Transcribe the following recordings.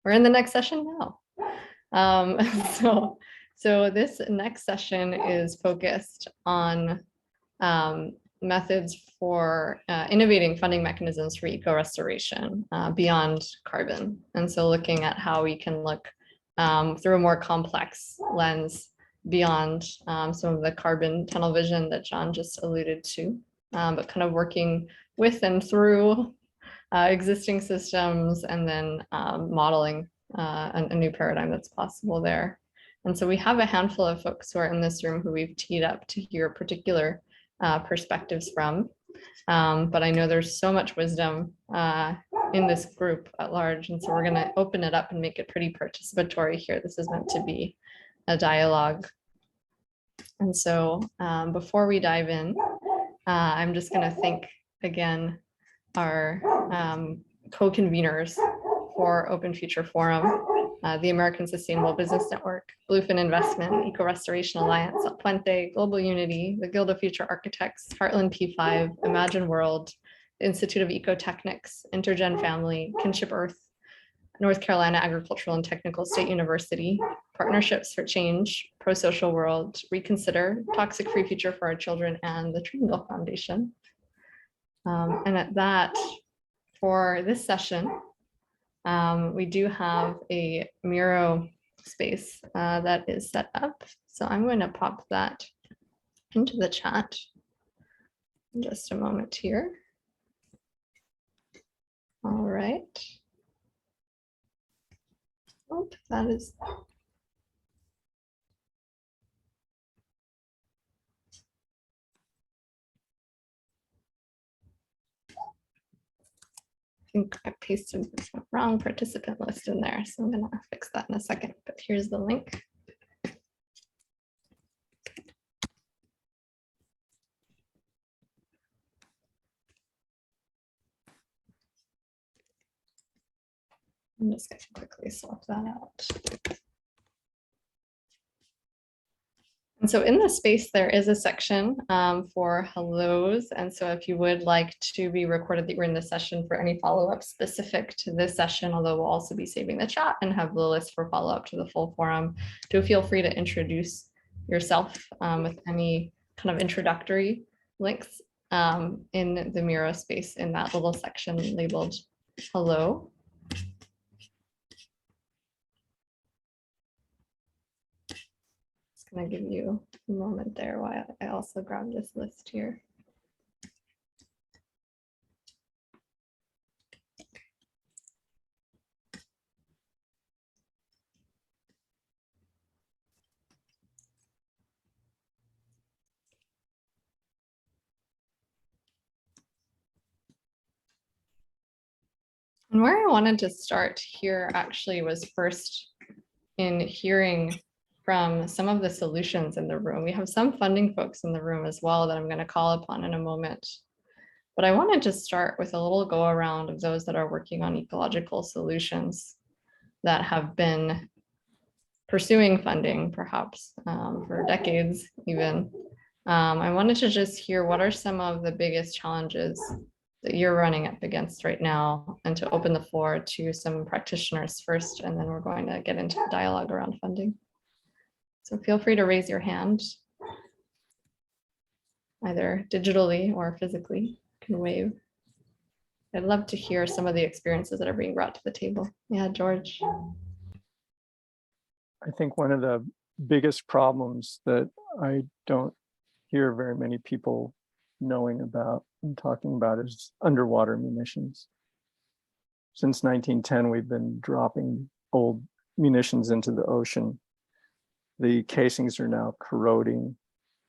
we're in the next session now. Um, so this next session is focused on methods for innovating funding mechanisms for eco-restoration beyond carbon. And so looking at how we can look through a more complex lens beyond some of the carbon tunnel vision that John just alluded to, but kind of working with and through existing systems and then modeling a new paradigm that's possible there. And so we have a handful of folks who are in this room who we've teed up to hear particular perspectives from. But I know there's so much wisdom in this group at large. And so we're going to open it up and make it pretty participatory here. This is meant to be a dialogue. And so before we dive in, I'm just going to thank again our co-conveners for Open Future Forum, the American Sustainable Business Network, Bluefin Investment, Eco-Restoration Alliance, El Puente, Global Unity, the Guild of Future Architects, Heartland P5, Imagine World, the Institute of Ecotechnics, Intergen Family, Kinship Earth, North Carolina Agricultural and Technical State University, Partnerships for Change, Pro-Social World, Reconsider, Toxic Free Future for Our Children, and the Triangle Foundation. And at that, for this session, we do have a Miro space that is set up. So I'm going to pop that into the chat in just a moment here. All right. Oh, that is. I think I pasted the wrong participant list in there, so I'm going to fix that in a second, but here's the link. I'm just going to quickly swap that out. And so in the space, there is a section for hellos. And so if you would like to be recorded that you're in the session for any follow-up specific to this session, although we'll also be saving the chat and have the list for follow-up to the full forum, do feel free to introduce yourself with any kind of introductory links in the Miro space in that little section labeled hello. Going to give you a moment there while I also grab this list here. And where I wanted to start here actually was first in hearing from some of the solutions in the room. We have some funding folks in the room as well that I'm going to call upon in a moment. But I wanted to start with a little go around of those that are working on ecological solutions that have been pursuing funding perhaps for decades even. I wanted to just hear what are some of the biggest challenges that you're running up against right now, and to open the floor to some practitioners first, and then we're going to get into the dialogue around funding. So feel free to raise your hand, either digitally or physically. You can wave. I'd love to hear some of the experiences that are being brought to the table. Yeah, George. I think one of the biggest problems that I don't hear very many people knowing about and talking about is underwater munitions. Since 1910, we've been dropping old munitions into the ocean. The casings are now corroding,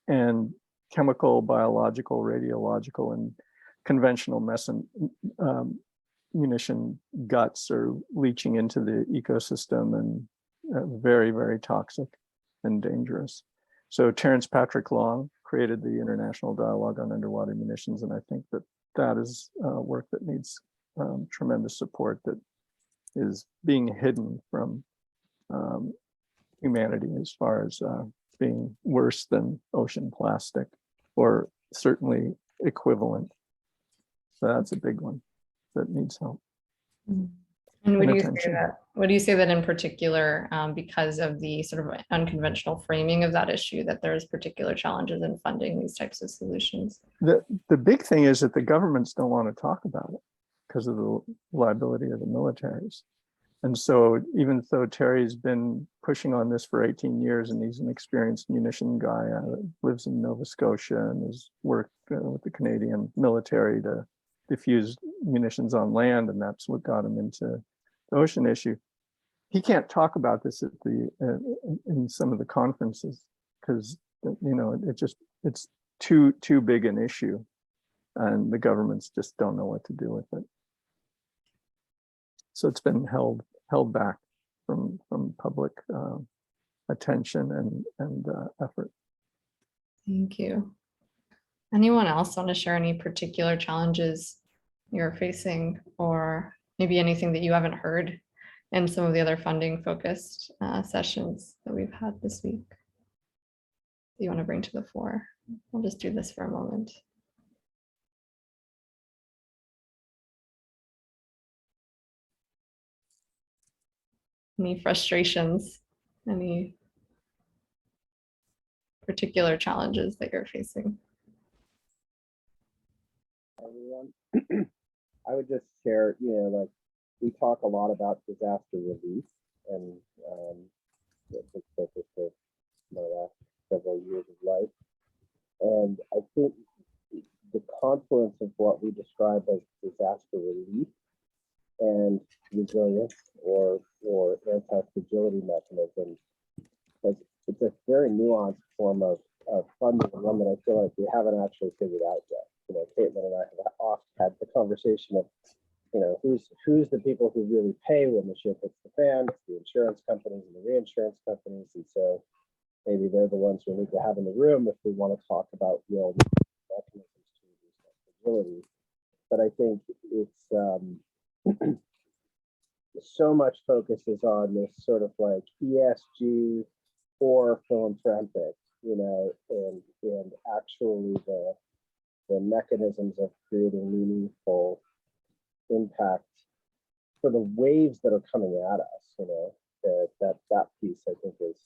and chemical, biological, radiological, and conventional munition guts are leaching into the ecosystem and very, very toxic and dangerous. So Terence Patrick Long created the International Dialogue on Underwater Munitions, and I think that that is work that needs tremendous support that is being hidden from humanity as far as being worse than ocean plastic, or certainly equivalent. So that's a big one that needs help. And would you say that Would you say that in particular, because of the sort of unconventional framing of that issue, that there's particular challenges in funding these types of solutions? The big thing is that the governments don't want to talk about it because of the liability of the militaries. And so even though Terry's been pushing on this for 18 years, and he's an experienced munition guy, lives in Nova Scotia and has worked with the Canadian military to diffuse munitions on land, and that's what got him into the ocean issue. He can't talk about this at the in some of the conferences because it's too big an issue, and the governments just don't know what to do with it. So it's been held back from public attention and effort. Thank you. Anyone else want to share any particular challenges you're facing, or maybe anything that you haven't heard in some of the other funding focused sessions that we've had this week that you want to bring to the fore? I'll just do this for a moment. Any frustrations, any particular challenges that you're facing? Everyone, I would just share, like we talk a lot about disaster relief, and the focus of my last several years of life. And I think the confluence of what we describe as disaster relief and resilience or anti-fragility mechanisms, it's a very nuanced form of funding, and one that I feel like we haven't actually figured out yet. Caitlin and I have often had the conversation of, who's the people who really pay when the shit hits the fan? It's the insurance companies and the reinsurance companies, and so maybe they're the ones we need to have in the room if we want to talk about real mechanisms to reduce that fragility. But I think it's so much focus is on this sort of like ESG or philanthropic, and actually the mechanisms of creating meaningful impact for the waves that are coming at us. That piece I think is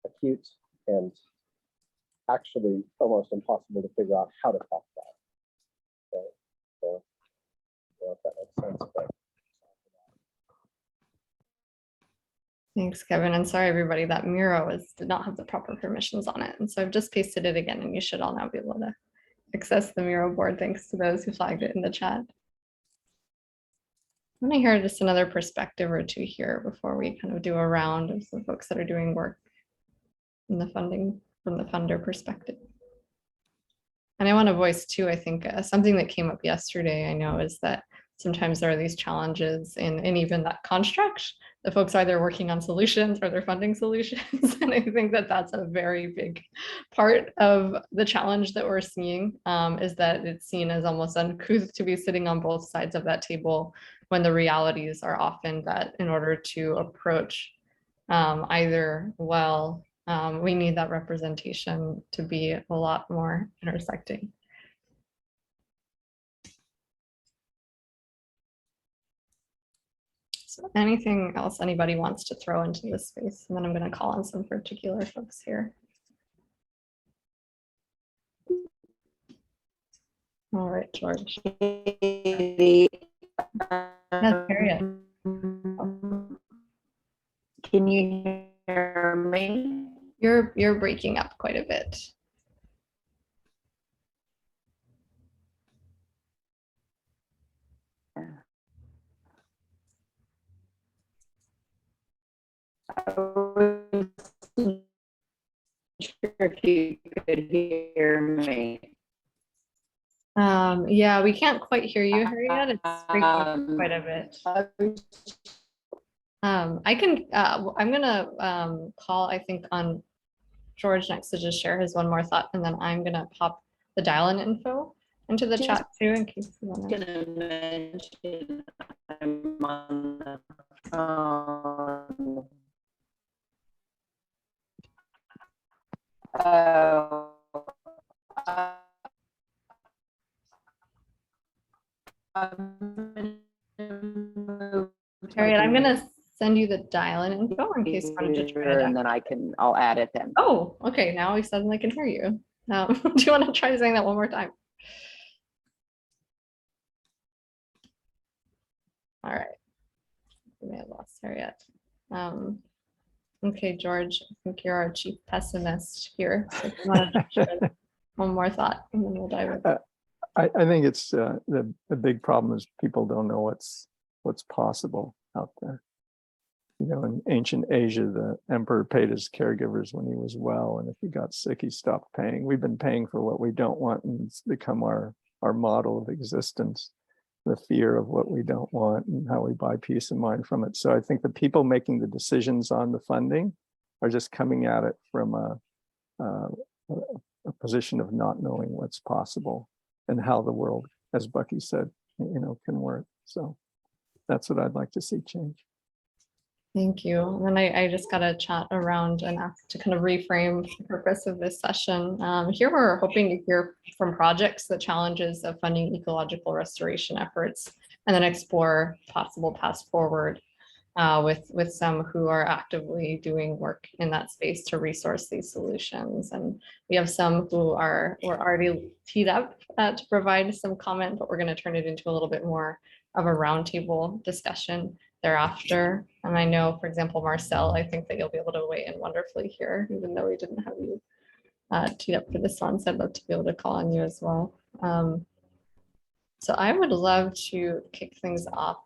acute and actually almost impossible to figure out how to talk about. Right? So, if that makes sense. But Thanks, Kevin. And sorry, everybody, that Miro did not have the proper permissions on it. And so I've just pasted it again, and you should all now be able to access the Miro board thanks to those who flagged it in the chat. I want to hear just another perspective or two here before we kind of do a round of some folks that are doing work in the funding from the funder perspective. And I want to voice too, I think something that came up yesterday, I know, is that sometimes there are these challenges in even that construct. The folks are either working on solutions or they're funding solutions. And I think that that's a very big part of the challenge that we're seeing, is that it's seen as almost uncouth to be sitting on both sides of that table, when the realities are often that in order to approach either well, we need that representation to be a lot more intersecting. So anything else anybody wants to throw into this space? And then I'm going to call on some particular folks here. All right, George. Can you hear me? You're breaking up quite a bit. I wasn't sure if you could hear me. Yeah, we can't quite hear you, Harriet. It's breaking up quite a bit. I can, I'm gonna call, I think, on George next to just share his one more thought, and then I'm gonna pop the dial-in info into the chat too, in case you want to. Gonna mention I'm on the phone. Harriet, I'm gonna send you the dial-in info in case you wanted to try it out. And then I'll add it then. Oh, okay, now we suddenly can hear you. Do you want to try saying that one more time? All right. We may have lost her yet. Okay, George, I think you're our chief pessimist here. So if you want to share one more thought, and then we'll dive in. I think it's the big problem is people don't know what's possible out there. You know, in ancient Asia, the emperor paid his caregivers when he was well, and if he got sick, he stopped paying. We've been paying for what we don't want, and it's become our model of existence, the fear of what we don't want and how we buy peace of mind from it. So I think the people making the decisions on the funding are just coming at it from a position of not knowing what's possible and how the world, as Bucky said, you know, can work. So that's what I'd like to see change. Thank you. And then I just got to chat around and ask to kind of reframe the purpose of this session. Here we're hoping to hear from projects the challenges of funding ecological restoration efforts, and then explore possible paths forward with some who are actively doing work in that space to resource these solutions. And we have some who were already teed up to provide some comment, but we're going to turn it into a little bit more of a roundtable discussion thereafter. And I know, for example, Marcel, I think that you'll be able to weigh in wonderfully here, even though we didn't have you teed up for this one, so I'd love to be able to call on you as well. So I would love to kick things off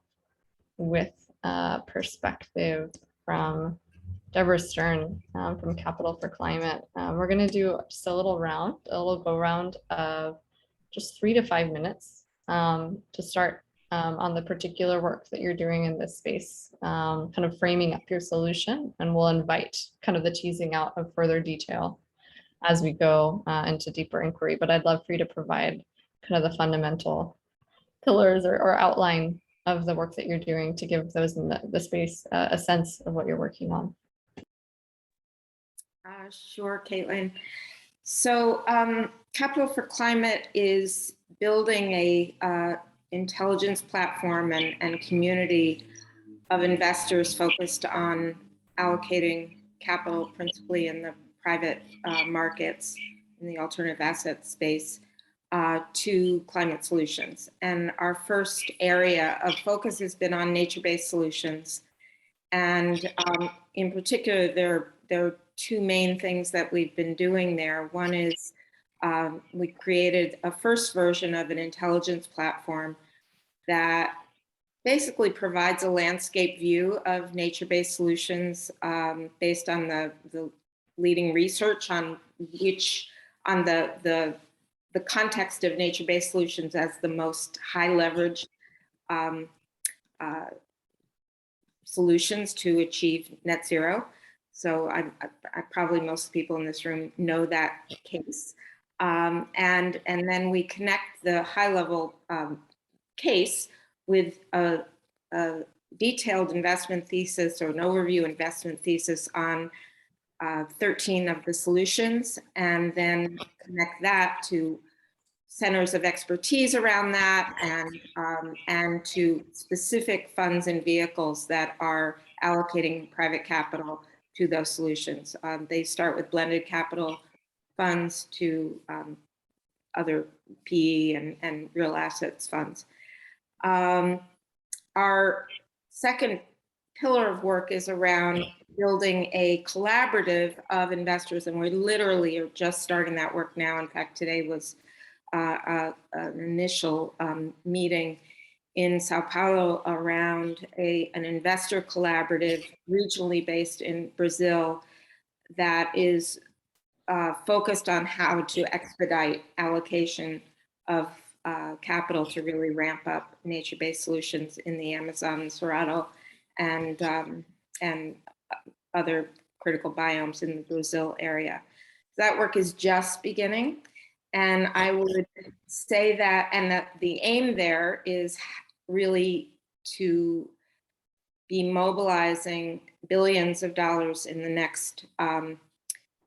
with a perspective from Deborah Stern from Capital for Climate. We're going to do just a little go round of just 3 to 5 minutes to start on the particular work that you're doing in this space, kind of framing up your solution, and we'll invite kind of the teasing out of further detail as we go into deeper inquiry. But I'd love for you to provide kind of the fundamental pillars or outline of the work that you're doing to give those in the space a sense of what you're working on. Sure, Caitlin. So Capital for Climate is building a intelligence platform and community of investors focused on allocating capital principally in the private markets in the alternative asset space to climate solutions. And our first area of focus has been on nature-based solutions. And in particular, there are 2 main things that we've been doing there. One is we created a first version of an intelligence platform that basically provides a landscape view of nature-based solutions based on the leading research on the context of nature-based solutions as the most high leverage solutions to achieve net zero. So I probably most people in this room know that case. And then we connect the high level case with a detailed investment thesis or an overview investment thesis on 13 of the solutions, and then connect that to centers of expertise around that and to specific funds and vehicles that are allocating private capital to those solutions. They start with blended capital funds to other PE and real assets funds. Our second pillar of work is around building a collaborative of investors, and we literally are just starting that work now. In fact, today was an initial meeting in Sao Paulo around an investor collaborative regionally based in Brazil that is focused on how to expedite allocation of capital to really ramp up nature-based solutions in the Amazon, Cerrado, and other critical biomes in the Brazil area. That work is just beginning. And I would say that, and that the aim there is really to be mobilizing billions of dollars in the next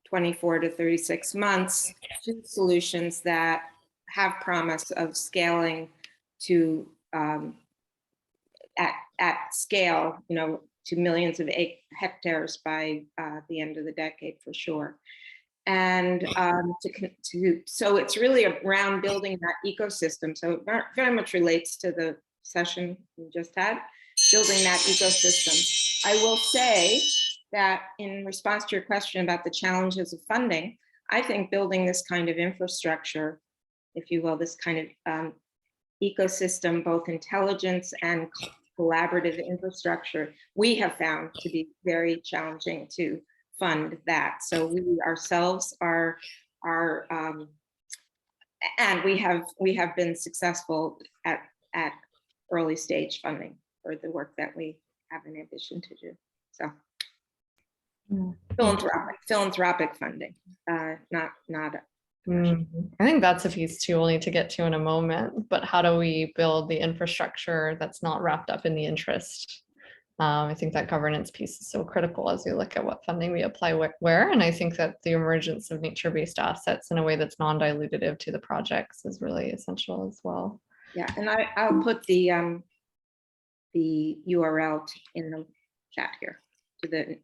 24 to 36 months to solutions that have promise of scaling to at scale, to millions of hectares by the end of the decade for sure. And so it's really around building that ecosystem. So it very much relates to the session we just had, building that ecosystem. I will say that in response to your question about the challenges of funding, I think building this kind of infrastructure, if you will, this kind of ecosystem, both intelligence and collaborative infrastructure, we have found to be very challenging to fund that. So we ourselves are and we have been successful at early stage funding for the work that we have an ambition to do. So philanthropic funding, not. I think that's a piece too we'll need to get to in a moment, but how do we build the infrastructure that's not wrapped up in the interest? I think that governance piece is so critical as we look at what funding we apply where, and I think that the emergence of nature-based assets in a way that's non-dilutive to the projects is really essential as well. Yeah, and I'll put the URL in the chat here to the.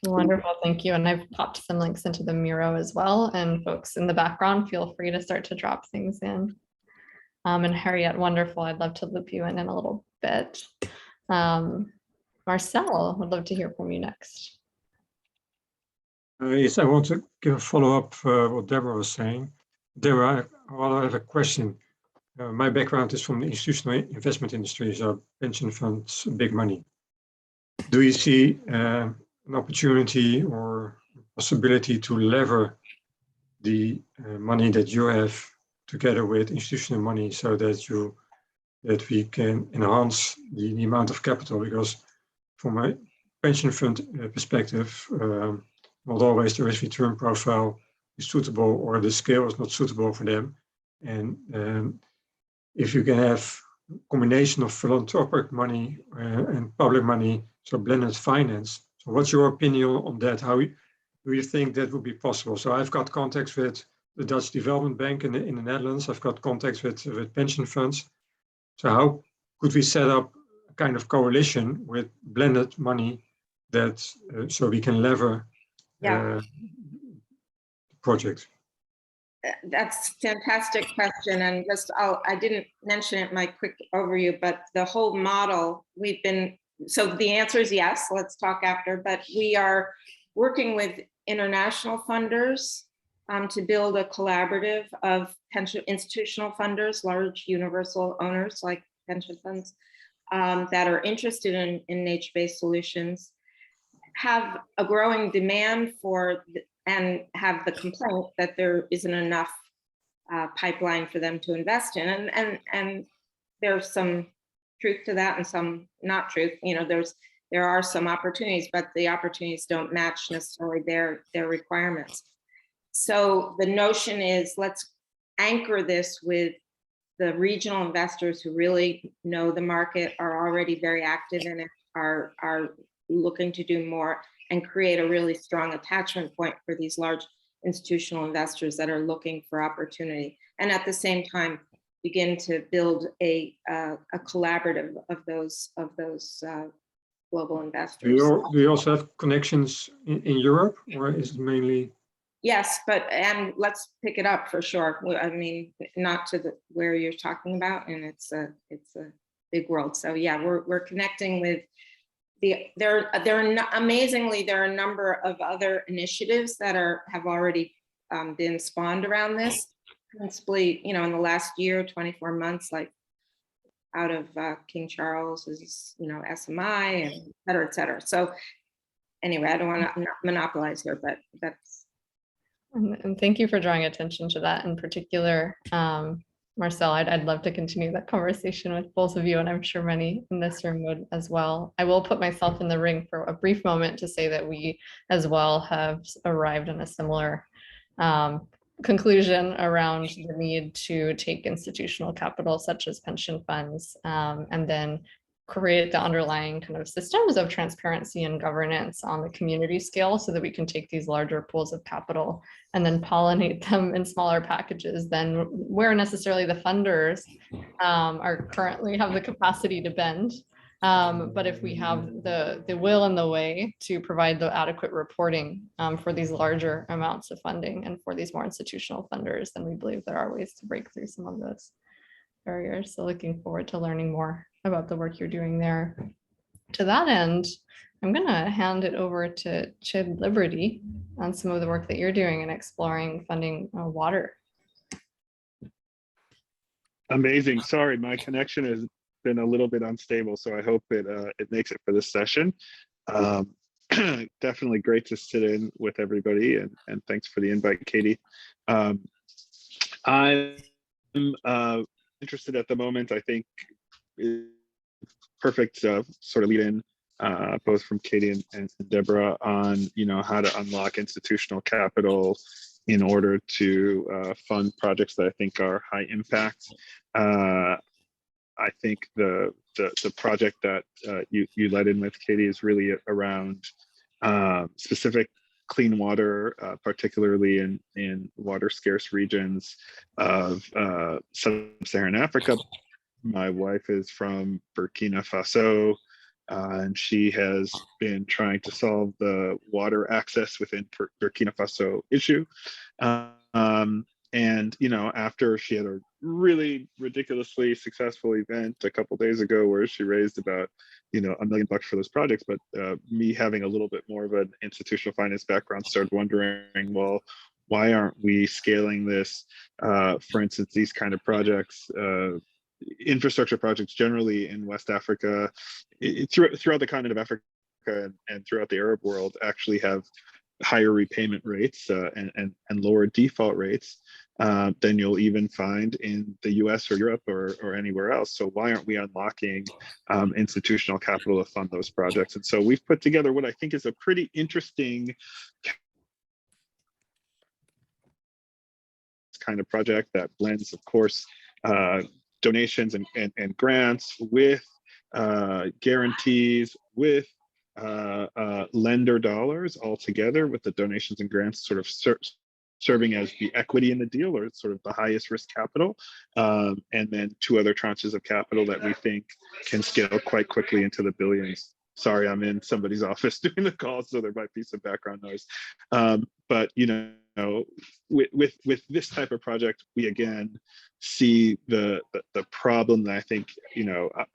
Wonderful, thank you. And I've popped some links into the Miro as well. And folks in the background, feel free to start to drop things in. And Harriet, wonderful. I'd love to loop you in a little bit. Marcel, would love to hear from you next. Yes, I want to give a follow-up what Deborah was saying. Deborah, I have a question. My background is from the institutional investment industry, so pension funds, big money. Do you see an opportunity or possibility to lever the money that you have together with institutional money so that we can enhance the amount of capital? Because from a pension fund perspective, not always the risk return profile is suitable or the scale is not suitable for them. And if you can have a combination of philanthropic money and public money, so blended finance. So what's your opinion on that? How do you think that would be possible? So I've got contacts with the Dutch Development Bank in the Netherlands. I've got contacts with pension funds. So how could we set up a kind of coalition with blended money that so we can lever the project? That's a fantastic question. And just I didn't mention it in my quick overview, but the whole model so the answer is yes, let's talk after, but we are working with international funders to build a collaborative of institutional funders, large universal owners like pension funds that are interested in nature-based solutions, have a growing demand for and have the complaint that there isn't enough pipeline for them to invest in. And there's some truth to that and some not truth. You know, there are some opportunities, but the opportunities don't match necessarily their requirements. So the notion is let's anchor this with the regional investors who really know the market, are already very active in it, are looking to do more, and create a really strong attachment point for these large institutional investors that are looking for opportunity. And at the same time, begin to build a collaborative of those global investors. Do you also have connections in Europe, or is it mainly? Yes, and let's pick it up for sure. I mean, not to where you're talking about, and it's a big world. So yeah, we're connecting with amazingly, there are a number of other initiatives that have already been spawned around this. Principally, you know, in the last year, 24 months, like out of King Charles's, you know, SMI and et cetera, et cetera. So anyway, I don't want to monopolize here, but that's. And thank you for drawing attention to that in particular. Marcel, I'd love to continue that conversation with both of you, and I'm sure many in this room would as well. I will put myself in the ring for a brief moment to say that we as well have arrived in a similar conclusion around the need to take institutional capital such as pension funds and then create the underlying kind of systems of transparency and governance on the community scale so that we can take these larger pools of capital and then pollinate them in smaller packages than where necessarily the funders are currently have the capacity to bend But if we have the will and the way to provide the adequate reporting for these larger amounts of funding and for these more institutional funders, then we believe there are ways to break through some of those barriers. So looking forward to learning more about the work you're doing there. To that end, I'm going to hand it over to Chid Liberty on some of the work that you're doing in exploring funding water. Amazing. Sorry, my connection has been a little bit unstable, so I hope it makes it for this session. Definitely great to sit in with everybody, and thanks for the invite, Katie. I'm interested at the moment, I think, perfect sort of lead in, both from Katie and Deborah on, how to unlock institutional capital in order to fund projects that I think are high impact. I think the project that you led in with, Katie, is really around specific clean water, particularly in water scarce regions of sub-Saharan Africa. My wife is from Burkina Faso, and she has been trying to solve the water access within Burkina Faso issue. And, after she had a really ridiculously successful event a couple days ago where she raised about, $1 million for those projects, but me having a little bit more of an institutional finance background started wondering, well, why aren't we scaling this? For instance, these kind of projects, infrastructure projects generally in West Africa, throughout the continent of Africa and throughout the Arab world, actually have higher repayment rates and lower default rates than you'll even find in the US or Europe or anywhere else. So why aren't we unlocking institutional capital to fund those projects? And so we've put together what I think is a pretty interesting kind of project that blends, of course, donations and grants with guarantees, with lender dollars all together, with the donations and grants sort of serving as the equity in the deal, or sort of the highest risk capital, and then 2 other tranches of capital that we think can scale quite quickly into the billions. Sorry, I'm in somebody's office doing the call, so there might be some background noise. But with this type of project, we again see the problem that I think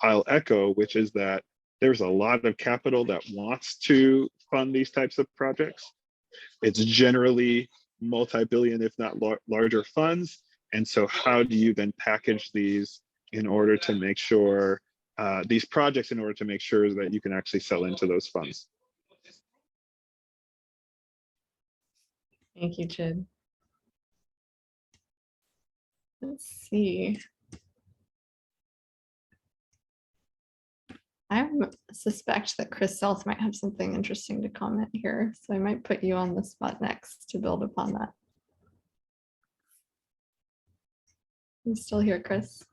I'll echo, which is that there's a lot of capital that wants to fund these types of projects. It's generally multi-billion, if not larger funds. And so how do you then package these in order to make sure these projects, in order to make sure that you can actually sell into those funds? Thank you, Chid. Let's see. I suspect that Chris Self might have something interesting to comment here, so I might put you on the spot next to build upon that. You still here, Chris?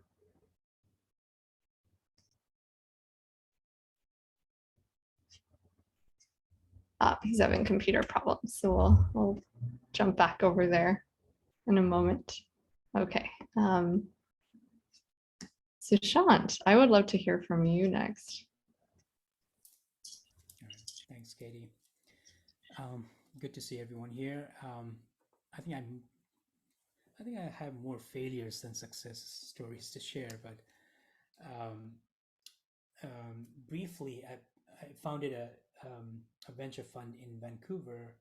He's having computer problems, so we'll jump back over there in a moment. Okay. Sushant, I would love to hear from you next. Thanks, Katie. Good to see everyone here. I think I have more failures than success stories to share, but briefly, I founded a venture fund in Vancouver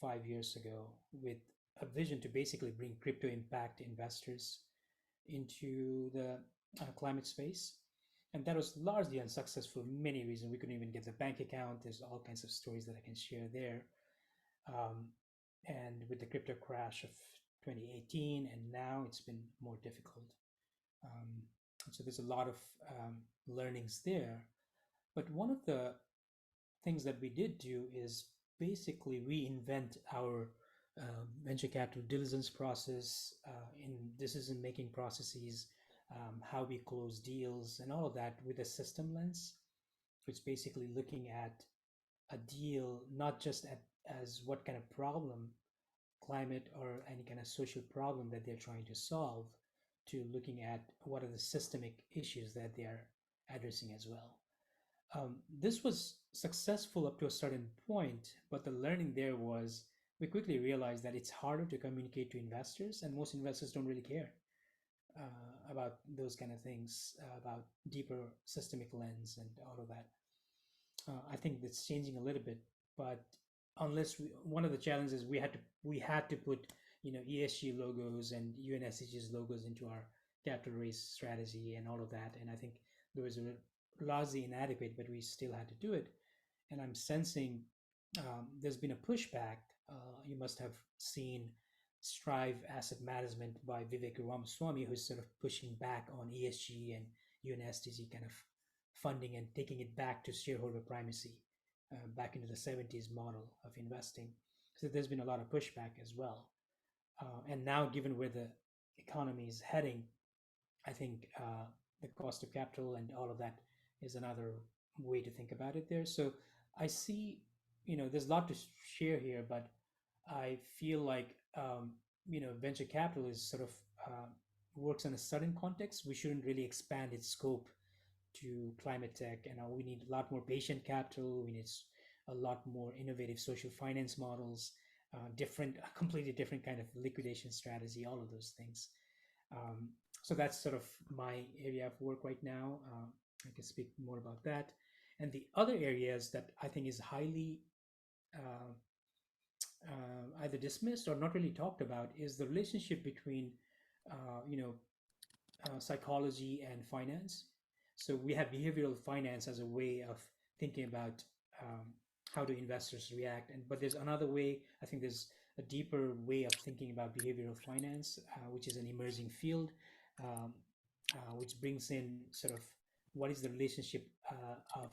5 years ago with a vision to basically bring crypto impact investors into the climate space. And that was largely unsuccessful for many reasons. We couldn't even get the bank account. There's all kinds of stories that I can share there. And with the crypto crash of 2018, and now it's been more difficult. So there's a lot of learnings there. But one of the things that we did do is basically reinvent our venture capital diligence process, in decision-making processes, how we close deals and all of that with a system lens. It's basically looking at a deal, not just as what kind of problem, climate or any kind of social problem that they're trying to solve, to looking at what are the systemic issues that they're addressing as well. This was successful up to a certain point, but the learning there was we quickly realized that it's harder to communicate to investors, and most investors don't really care about those kind of things, about deeper systemic lens and all of that. I think that's changing a little bit, but one of the challenges we had to put ESG logos and UNSCG's logos into our capital raise strategy and all of that, and I think there was largely inadequate, but we still had to do it. And I'm sensing there's been a pushback. You must have seen Strive Asset Management by Vivek Ramaswamy, who's sort of pushing back on ESG and UNSDG kind of funding and taking it back to shareholder primacy, back into the 70s model of investing. So there's been a lot of pushback as well. And now, given where the economy is heading, I think the cost of capital and all of that is another way to think about it there. So I see, there's a lot to share here, but I feel like, venture capital is sort of works in a certain context. We shouldn't really expand its scope to climate tech. And we need a lot more patient capital. We need a lot more innovative social finance models, completely different kind of liquidation strategy, all of those things. So that's sort of my area of work right now. I can speak more about that. And the other areas that I think is highly either dismissed or not really talked about is the relationship between, psychology and finance. So we have behavioral finance as a way of thinking about how do investors react. But there's another way. I think there's a deeper way of thinking about behavioral finance, which is an emerging field, which brings in sort of what is the relationship of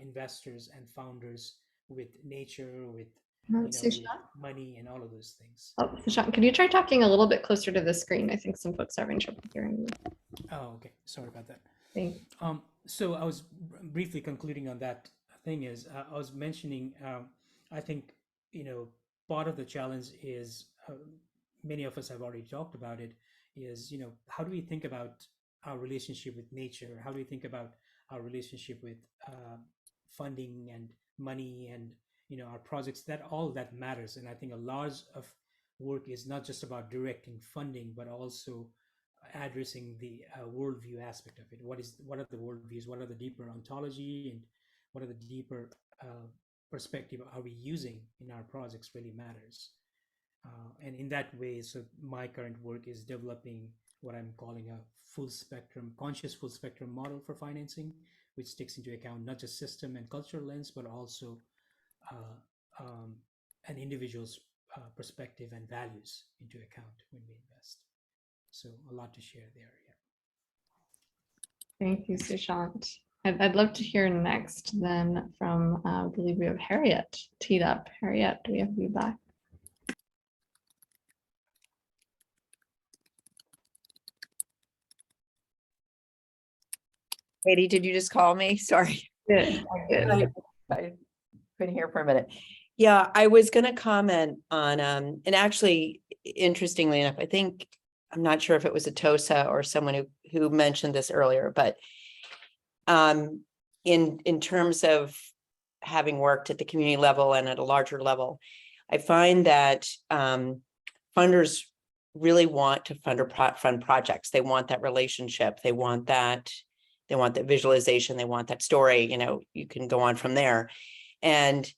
investors and founders with nature, with with money and all of those things. Oh, Sushant, could you try talking a little bit closer to the screen? I think some folks are having trouble hearing you. Oh, okay. Sorry about that. Thanks. So I was briefly concluding on that thing is I was mentioning, I think, part of the challenge is many of us have already talked about it is, how do we think about our relationship with nature? How do we think about our relationship with funding and money and, our projects? That all that matters. And I think a large of work is not just about directing funding, but also addressing the worldview aspect of it. What are the worldviews? What are the deeper ontology and what are the deeper perspective are we using in our projects really matters. And in that way, so my current work is developing what I'm calling a conscious full spectrum model for financing, which takes into account not just system and cultural lens, but also an individual's perspective and values into account when we invest. So a lot to share there. Yeah. Thank you, Sushant. I'd love to hear next then from, I believe we have Harriet teed up. Harriet, do we have you back? Katie, did you just call me? Sorry. Good. I couldn't hear for a minute. Yeah, I was going to comment on, and actually, interestingly enough, I think, I'm not sure if it was a TOSA or someone who mentioned this earlier, but in terms of having worked at the community level and at a larger level, I find that funders really want to fund projects. They want that relationship. They want that visualization. They want that story. You can go on from there. And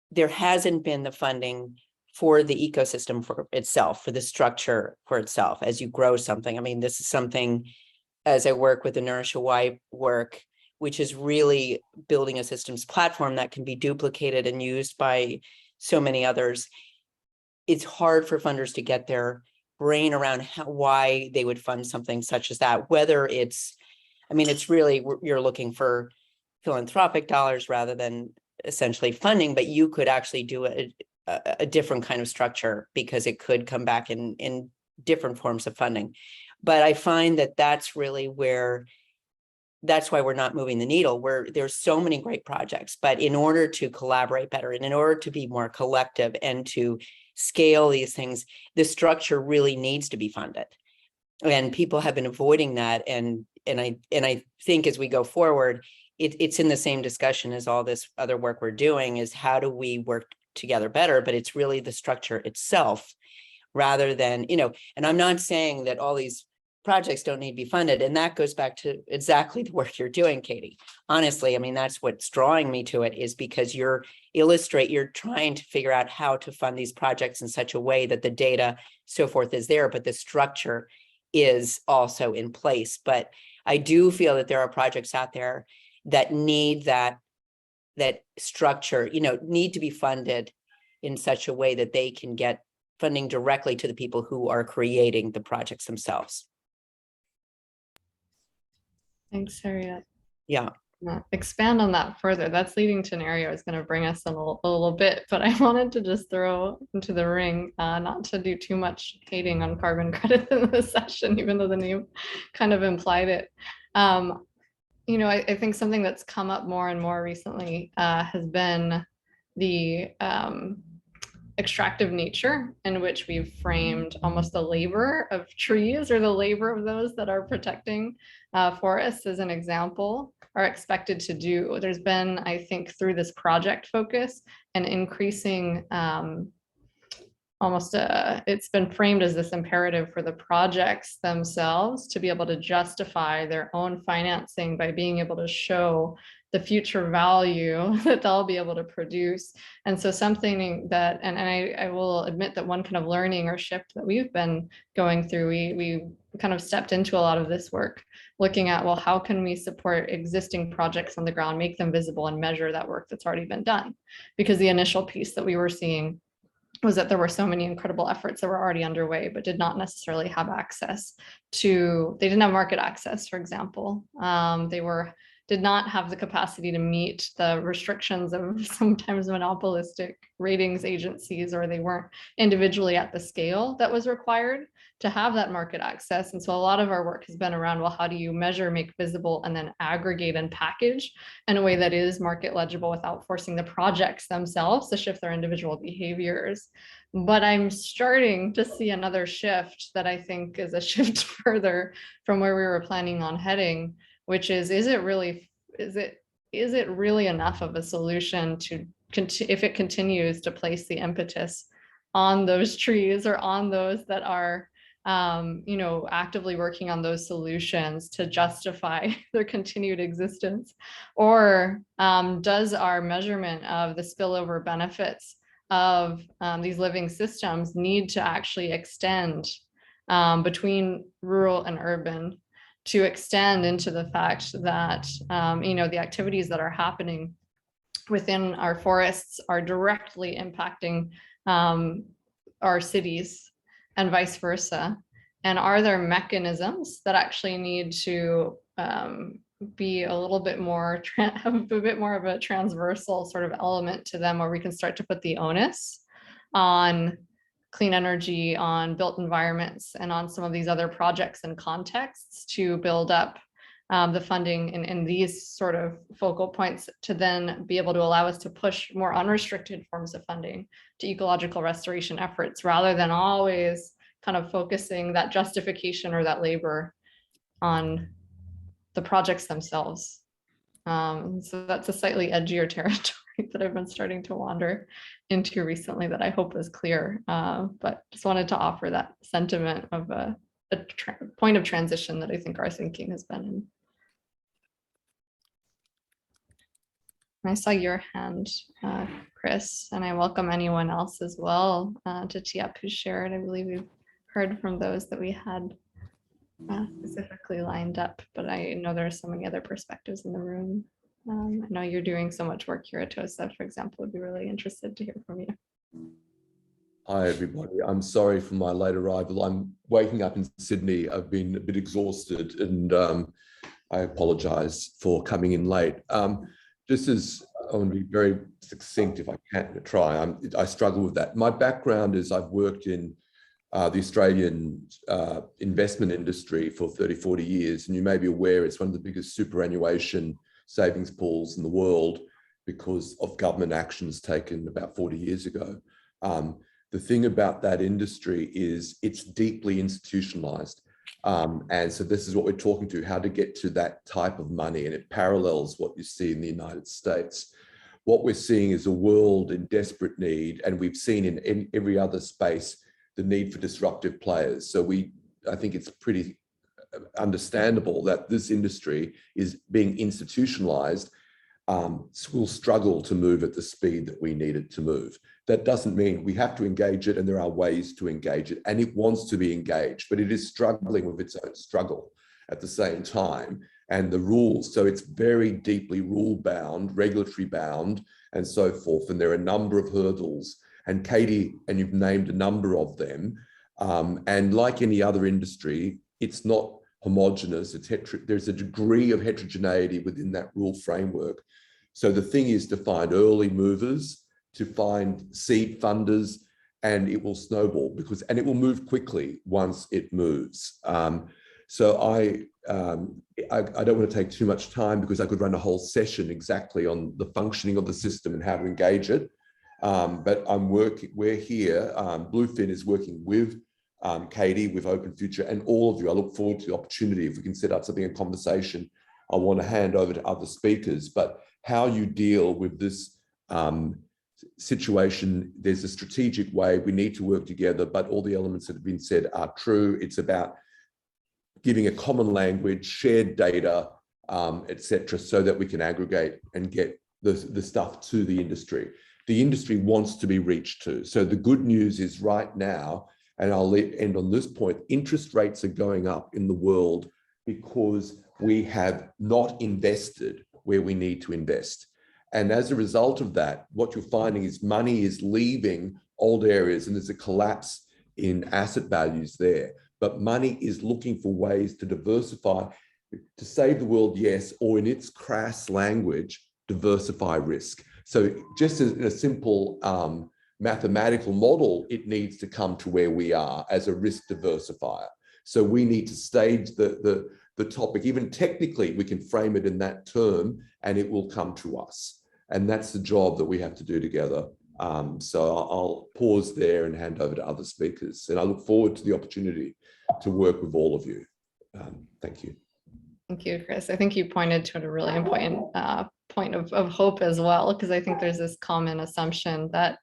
there hasn't been the funding for the ecosystem for itself, for the structure for itself as you grow something. I mean, this is something, as I work with the Nourish Hawaii work, which is really building a systems platform that can be duplicated and used by so many others. It's hard for funders to get their brain around why they would fund something such as that, whether it's really, you're looking for philanthropic dollars rather than essentially funding, but you could actually do a different kind of structure because it could come back in different forms of funding. But I find that that's why we're not moving the needle, where there's so many great projects, but in order to collaborate better and in order to be more collective and to scale these things, the structure really needs to be funded. And people have been avoiding that. And I think as we go forward, it's in the same discussion as all this other work we're doing, is how do we work together better? But it's really the structure itself rather than, and I'm not saying that all these projects don't need to be funded. And that goes back to exactly the work you're doing, Katie. Honestly, I mean, that's what's drawing me to it, is because you're trying to figure out how to fund these projects in such a way that the data, so forth, is there, but the structure is also in place. But I do feel that there are projects out there that need that structure, need to be funded in such a way that they can get funding directly to the people who are creating the projects themselves. Thanks, Harriet. Yeah. Expand on that further. That's leading to an area I was going to bring us in a little bit, but I wanted to just throw into the ring, not to do too much hating on carbon credits in this session, even though the name kind of implied it. I think something that's come up more and more recently has been the extractive nature in which we've framed almost the labor of trees, or the labor of those that are protecting forests, as an example, are expected to do. There's been, I think, through this project focus, an increasing it's been framed as this imperative for the projects themselves to be able to justify their own financing by being able to show the future value that they'll be able to produce. And so something that, and I will admit that one kind of learning or shift that we've been going through, we kind of stepped into a lot of this work, looking at, well, how can we support existing projects on the ground, make them visible, and measure that work that's already been done? Because the initial piece that we were seeing was that there were so many incredible efforts that were already underway, but did not necessarily have access to, they didn't have market access, for example. Did not have the capacity to meet the restrictions of sometimes monopolistic ratings agencies, or they weren't individually at the scale that was required to have that market access. And so a lot of our work has been around, well, how do you measure, make visible, and then aggregate and package in a way that is market legible without forcing the projects themselves to shift their individual behaviors. But I'm starting to see another shift that I think is a shift further from where we were planning on heading, which is it really enough of a solution to if it continues to place the impetus on those trees, or on those that are actively working on those solutions to justify their continued existence? Or does our measurement of the spillover benefits of these living systems need to actually extend between rural and urban, to extend into the fact that the activities that are happening within our forests are directly impacting our cities, and vice versa? And are there mechanisms that actually need to be a little bit more, have a bit more of a transversal sort of element to them, where we can start to put the onus on clean energy, on built environments, and on some of these other projects and contexts to build up the funding in these sort of focal points, to then be able to allow us to push more unrestricted forms of funding to ecological restoration efforts, rather than always kind of focusing that justification or that labor on the projects themselves. So that's a slightly edgier territory that I've been starting to wander into recently, that I hope is clear. But just wanted to offer that sentiment of a point of transition that I think our thinking has been in. I saw your hand, Chris, and I welcome anyone else as well to tee up who shared. I believe we've heard from those that we had specifically lined up, but I know there are so many other perspectives in the room. I know you're doing so much work here at TOSA, for example. Would be really interested to hear from you. Hi, everybody. I'm sorry for my late arrival. I'm waking up in Sydney. I've been a bit exhausted, and I apologize for coming in late. Just as I want to be very succinct, if I can try, I struggle with that. My background is I've worked in the Australian investment industry for 30, 40 years. And you may be aware it's one of the biggest superannuation savings pools in the world because of government actions taken about 40 years ago. The thing about that industry is it's deeply institutionalized. And so this is what we're talking to, how to get to that type of money. And it parallels what you see in the United States. What we're seeing is a world in desperate need, and we've seen in every other space the need for disruptive players. So I think it's pretty understandable that this industry is being institutionalized, will struggle to move at the speed that we need it to move. That doesn't mean we have to engage it, and there are ways to engage it, and it wants to be engaged, but it is struggling with its own struggle at the same time. And the rules, so it's very deeply rule bound, regulatory bound, and so forth. And there are a number of hurdles. And Katie, and you've named a number of them. And like any other industry, it's not homogenous. There's a degree of heterogeneity within that rule framework. So the thing is to find early movers, to find seed funders, and it will snowball and it will move quickly once it moves. So I don't want to take too much time, because I could run a whole session exactly on the functioning of the system and how to engage it. But we're here, Bluefin is working with Katie, with Open Future, and all of you. I look forward to the opportunity, if we can set up something in conversation. I want to hand over to other speakers, but how you deal with this situation, there's a strategic way. We need to work together, but all the elements that have been said are true. It's about giving a common language, shared data, etc., so that we can aggregate and get the stuff to the industry. The industry wants to be reached to. So the good news is right now, and I'll end on this point, interest rates are going up in the world because we have not invested where we need to invest. And as a result of that, what you're finding is money is leaving old areas, and there's a collapse in asset values there. But money is looking for ways to diversify, to save the world, yes, or in its crass language, diversify risk. So just as in a simple mathematical model, it needs to come to where we are as a risk diversifier. So we need to stage the topic. Even technically, we can frame it in that term, and it will come to us. And that's the job that we have to do together. So I'll pause there and hand over to other speakers. And I look forward to the opportunity to work with all of you. Thank you. Thank you, Chris. I think you pointed to a really important point of hope as well, because I think there's this common assumption that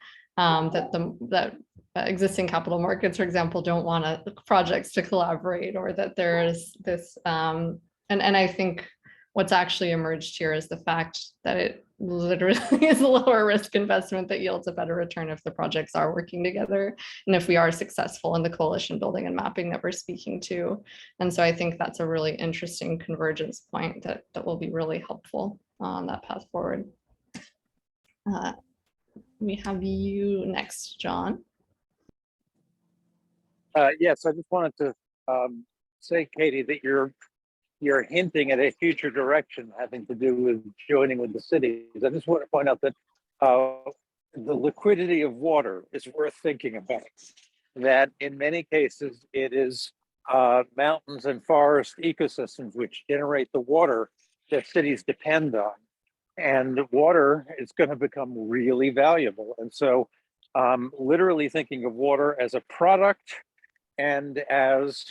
existing capital markets, for example, don't want projects to collaborate, or that there is this, and I think what's actually emerged here is the fact that it literally is a lower risk investment that yields a better return if the projects are working together, and if we are successful in the coalition building and mapping that we're speaking to. And so I think that's a really interesting convergence point that will be really helpful on that path forward. We have you next, John. Yes, I just wanted to say, Katie, that you're hinting at a future direction having to do with joining with the cities. I just want to point out that the liquidity of water is worth thinking about. That in many cases, it is mountains and forest ecosystems which generate the water that cities depend on. And water is going to become really valuable. And so literally thinking of water as a product and as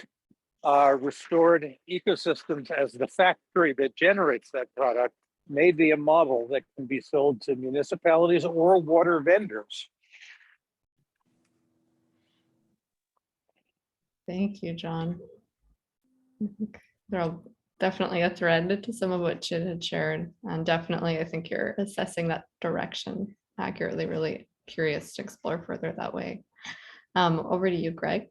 restored ecosystems as the factory that generates that product may be a model that can be sold to municipalities or water vendors. Thank you, John. There's definitely a thread to some of what Chid had shared, and definitely I think you're assessing that direction accurately. Really curious to explore further that way. Over to you, Greg.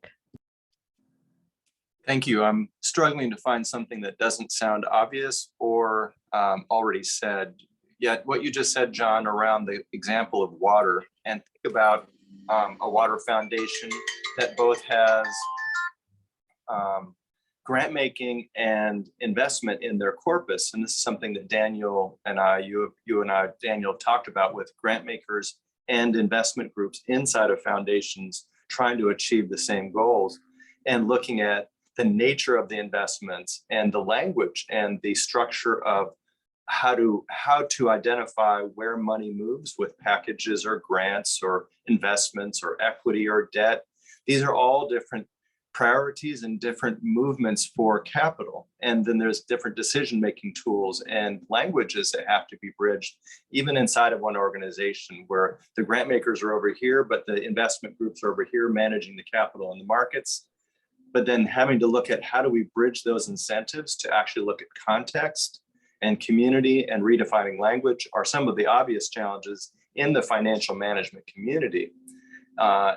Thank you. I'm struggling to find something that doesn't sound obvious or already said. Yet what you just said, John, around the example of water, and think about a water foundation that both has grant making and investment in their corpus. And this is something that Daniel and I, you and I, Daniel, talked about with grant makers and investment groups inside of foundations trying to achieve the same goals, and looking at the nature of the investments and the language and the structure of how to identify where money moves with packages or grants or investments or equity or debt. These are all different priorities and different movements for capital. And then there's different decision-making tools and languages that have to be bridged, even inside of one organization, where the grant makers are over here, but the investment groups are over here managing the capital and the markets. But then having to look at how do we bridge those incentives to actually look at context and community and redefining language are some of the obvious challenges in the financial management community.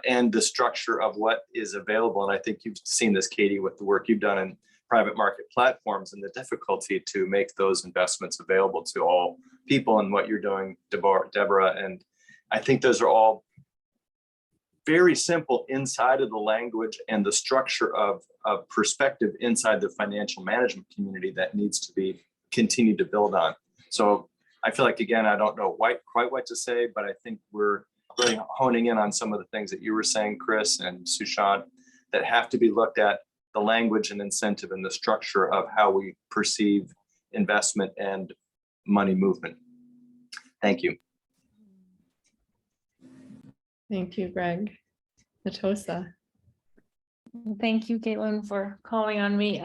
And the structure of what is available. And I think you've seen this, Katie, with the work you've done in private market platforms and the difficulty to make those investments available to all people, and what you're doing, Deborah. And I think those are all very simple inside of the language and the structure of perspective inside the financial management community that needs to be continued to build on. So I feel like, again, I don't know quite what to say, but I think we're really honing in on some of the things that you were saying, Chris and Sushant, that have to be looked at, the language and incentive and the structure of how we perceive investment and money movement. Thank you. Thank you, Greg. Natosa. Thank you, Caitlin, for calling on me.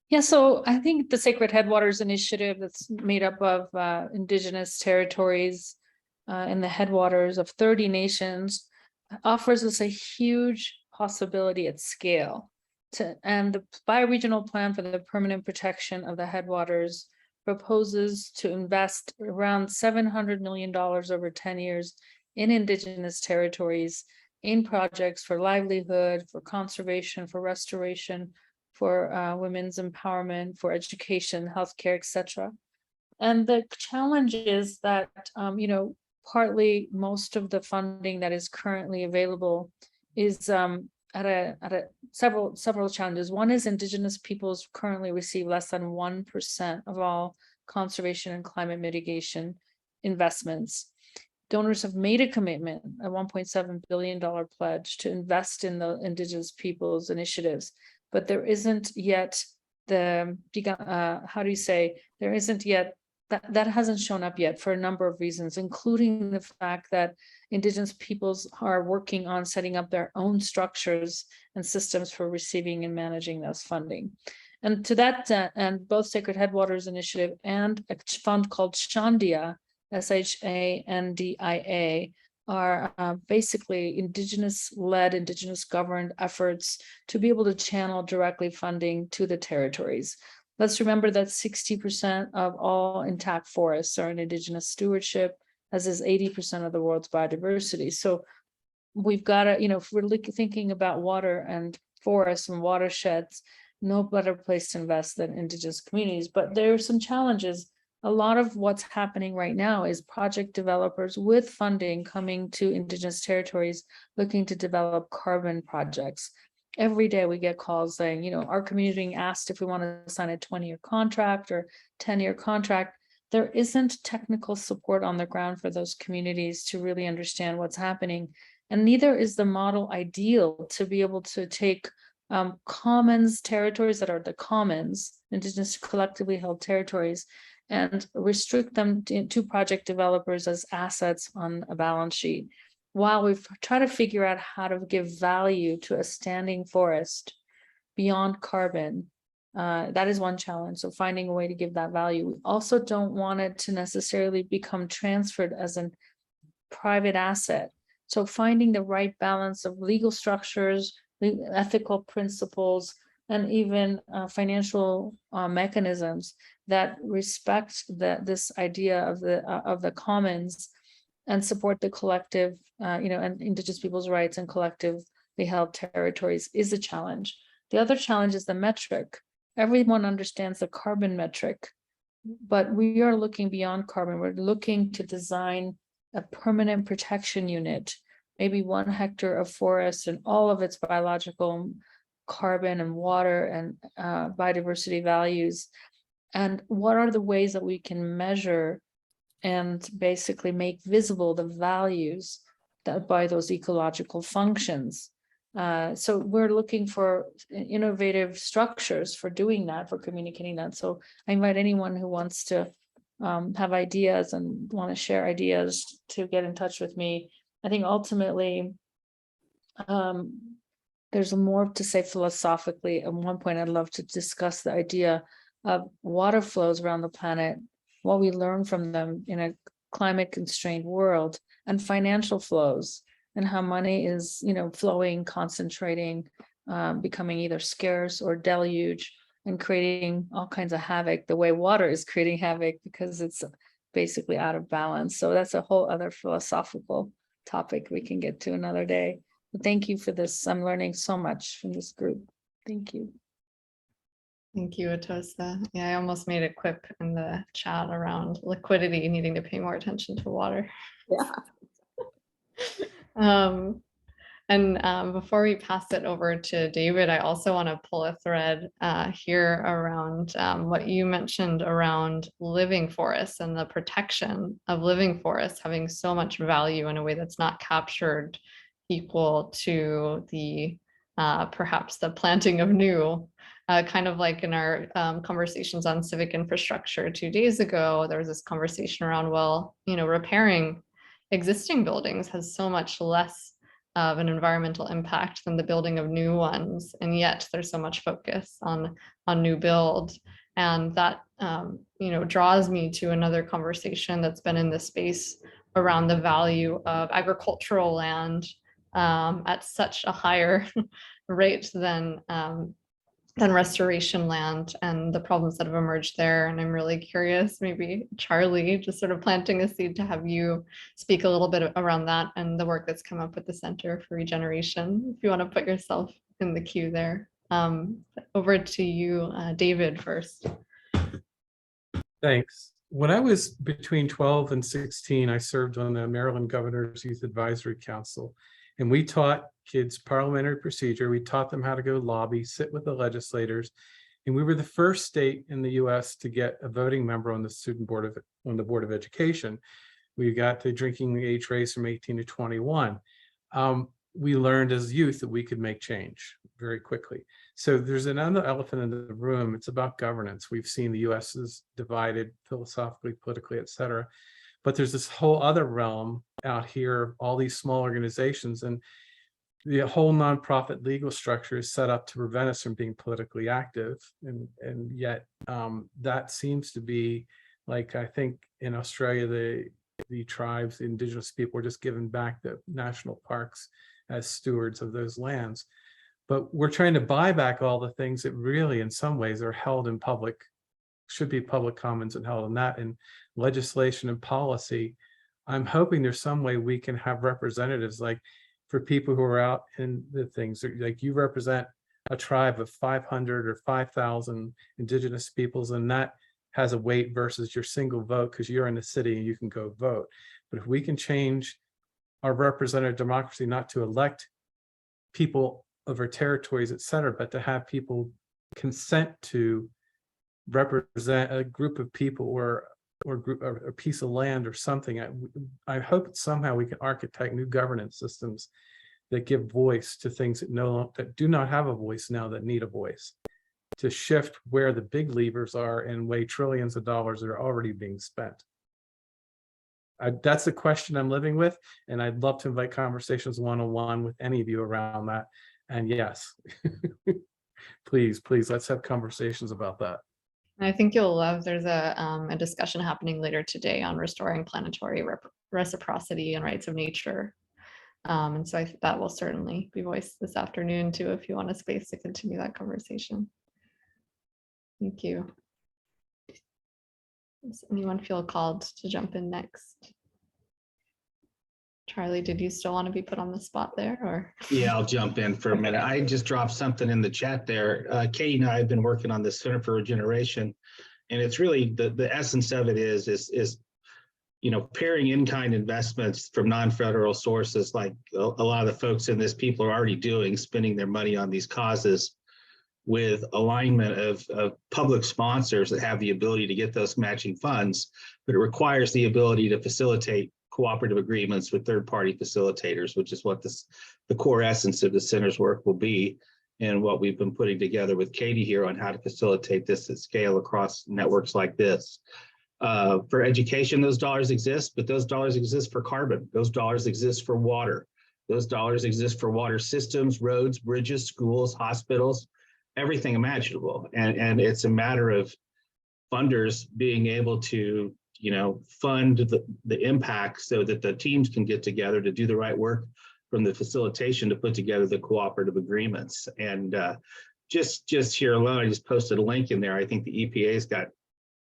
Yeah, so I think the Sacred Headwaters Initiative, that's made up of indigenous territories in the headwaters of 30 nations, offers us a huge possibility at scale. And the bioregional plan for the permanent protection of the headwaters proposes to invest around $700 million over 10 years in indigenous territories, in projects for livelihood, for conservation, for restoration, for women's empowerment, for education, healthcare, etc. And the challenge is that, partly most of the funding that is currently available is at several challenges. One is indigenous peoples currently receive less than 1% of all conservation and climate mitigation investments. Donors have made a commitment, a $1.7 billion pledge to invest in the indigenous peoples initiatives, but there isn't yet there isn't yet that hasn't shown up yet for a number of reasons, including the fact that indigenous peoples are working on setting up their own structures and systems for receiving and managing those funding. And to that and both Sacred Headwaters Initiative and a fund called Shandia, SHANDIA, are basically indigenous-led, indigenous-governed efforts to be able to channel directly funding to the territories. Let's remember that 60% of all intact forests are in indigenous stewardship, as is 80% of the world's biodiversity. So we've got to, if we're thinking about water and forests and watersheds, no better place to invest than indigenous communities. But there are some challenges. A lot of what's happening right now is project developers with funding coming to indigenous territories looking to develop carbon projects. Every day we get calls saying, our community asked if we want to sign a 20-year contract or 10-year contract. There isn't technical support on the ground for those communities to really understand what's happening. And neither is the model ideal to be able to take commons territories that are the commons, indigenous collectively held territories, and restrict them to project developers as assets on a balance sheet, while we've tried to figure out how to give value to a standing forest beyond carbon. That is one challenge. So finding a way to give that value. We also don't want it to necessarily become transferred as a private asset. So finding the right balance of legal structures, ethical principles, and even financial mechanisms that respect this idea of the commons and support the collective, and indigenous people's rights and collectively held territories is a challenge. The other challenge is the metric. Everyone understands the carbon metric, but we are looking beyond carbon. We're looking to design a permanent protection unit, maybe 1 hectare of forest and all of its biological carbon and water and biodiversity values. And what are the ways that we can measure and basically make visible the values that by those ecological functions. So we're looking for innovative structures for doing that, for communicating that. So I invite anyone who wants to have ideas and want to share ideas to get in touch with me. I think ultimately, there's more to say philosophically. At one point, I'd love to discuss the idea of water flows around the planet, what we learn from them in a climate constrained world, and financial flows, and how money is, flowing, concentrating, becoming either scarce or deluge, and creating all kinds of havoc, the way water is creating havoc because it's basically out of balance. So that's a whole other philosophical topic we can get to another day. But thank you for this. I'm learning so much from this group. Thank you. Thank you, Atosa. Yeah, I almost made a quip in the chat around liquidity, needing to pay more attention to water. Yeah. Before we pass it over to David, I also want to pull a thread here around what you mentioned around living forests and the protection of living forests having so much value in a way that's not captured equal to the perhaps the planting of new. Kind of like in our conversations on civic infrastructure 2 days ago, there was this conversation around, well, repairing existing buildings has so much less of an environmental impact than the building of new ones, and yet there's so much focus on new build, and that draws me to another conversation that's been in the space around the value of agricultural land at such a higher rate than restoration land, and the problems that have emerged there. And I'm really curious, maybe Charlie, just sort of planting a seed to have you speak a little bit around that and the work that's come up with the Center for Regeneration, if you want to put yourself in the queue there. Over to you, David, first. Thanks. When I was between 12 and 16, I served on the Maryland Governor's Youth Advisory Council, and we taught kids parliamentary procedure. We taught them how to go lobby, sit with the legislators, and we were the first state in the U.S. to get a voting member on the Board of Education. We got the drinking age raised from 18 to 21. We learned as youth that we could make change very quickly. So there's another elephant in the room. It's about governance. We've seen the U.S. is divided philosophically, politically, et cetera. But there's this whole other realm out here, all these small organizations, and the whole nonprofit legal structure is set up to prevent us from being politically active. And yet that seems to be, like, I think in Australia, the tribes, the indigenous people were just given back the national parks as stewards of those lands. But we're trying to buy back all the things that really, in some ways, are held in public, should be public commons and held in that, in legislation and policy. I'm hoping there's some way we can have representatives, like for people who are out in the things, like you represent a tribe of 500 or 5,000 indigenous peoples, and that has a weight versus your single vote because you're in the city and you can go vote. But if we can change our representative democracy, not to elect people of our territories, et cetera, but to have people consent to represent a group of people or a piece of land or something. I hope somehow we can architect new governance systems that give voice to things that do not have a voice now, that need a voice, to shift where the big levers are and weigh trillions of dollars that are already being spent. That's the question I'm living with, and I'd love to invite conversations one-on-one with any of you around that. And yes, please, let's have conversations about that. I think you'll love, there's a discussion happening later today on restoring planetary reciprocity and rights of nature. And so I think that will certainly be voiced this afternoon too, if you want a space to continue that conversation. Thank you. Does anyone feel called to jump in next? Charlie, did you still want to be put on the spot there, or? Yeah, I'll jump in for a minute. I just dropped something in the chat there. Katie and I have been working on the Center for Regeneration, and it's really the essence of it is pairing in-kind investments from non-federal sources, like a lot of the folks in this people are already doing, spending their money on these causes, with alignment of public sponsors that have the ability to get those matching funds, but it requires the ability to facilitate cooperative agreements with third-party facilitators, which is what the core essence of the center's work will be, and what we've been putting together with Katie here on how to facilitate this at scale across networks like this. For education, those dollars exist, but those dollars exist for carbon. Those dollars exist for water. Those dollars exist for water systems, roads, bridges, schools, hospitals, everything imaginable. And it's a matter of funders being able to, fund the impact so that the teams can get together to do the right work from the facilitation to put together the cooperative agreements. And just here alone, I just posted a link in there. I think the EPA's got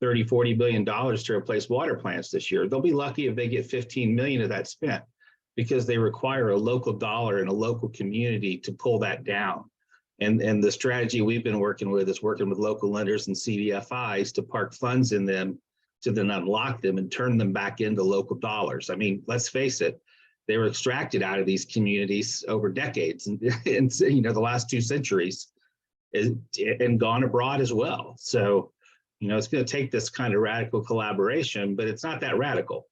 $30–40 billion to replace water plants this year. They'll be lucky if they get 15 million of that spent, because they require a local dollar in a local community to pull that down. And the strategy we've been working with is working with local lenders and CDFIs to park funds in them to then unlock them and turn them back into local dollars. I mean, let's face it, they were extracted out of these communities over decades and the last 2 centuries and gone abroad as well. So, it's going to take this kind of radical collaboration, but it's not that radical.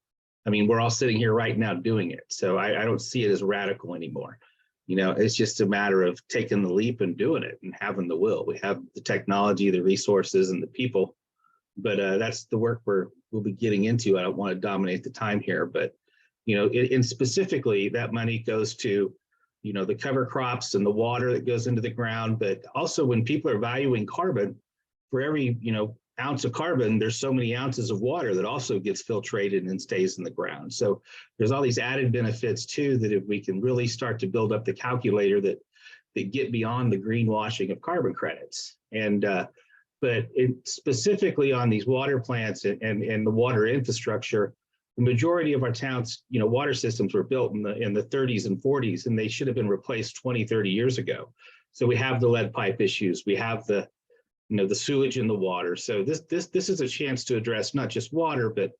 I mean, we're all sitting here right now doing it. So I don't see it as radical anymore. It's just a matter of taking the leap and doing it and having the will. We have the technology, the resources, and the people, but that's the work we'll be getting into. I don't want to dominate the time here, but, and specifically that money goes to, the cover crops and the water that goes into the ground. But also when people are valuing carbon, for every, ounce of carbon, there's so many ounces of water that also gets filtrated and stays in the ground. So there's all these added benefits too, that if we can really start to build up the calculator that get beyond the greenwashing of carbon credits. And but specifically on these water plants and the water infrastructure, the majority of our towns, water systems were built in the 30s and 40s, and they should have been replaced 20–30 years ago. So we have the lead pipe issues, we have the sewage in the water. So this is a chance to address not just water, but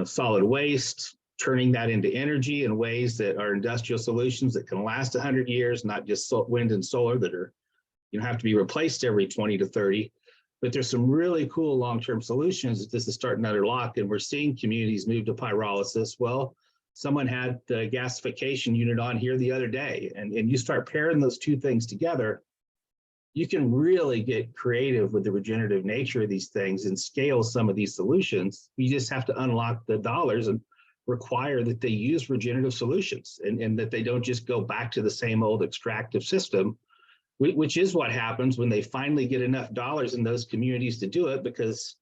solid waste, turning that into energy in ways that are industrial solutions that can last 100 years, not just wind and solar that are have to be replaced every 20 to 30. But there's some really cool long-term solutions that this is starting to unlock, and we're seeing communities move to pyrolysis. Well, someone had the gasification unit on here the other day, and you start pairing those two things together, you can really get creative with the regenerative nature of these things and scale some of these solutions. You just have to unlock the dollars and require that they use regenerative solutions and that they don't just go back to the same old extractive system, which is what happens when they finally get enough dollars in those communities to do it, because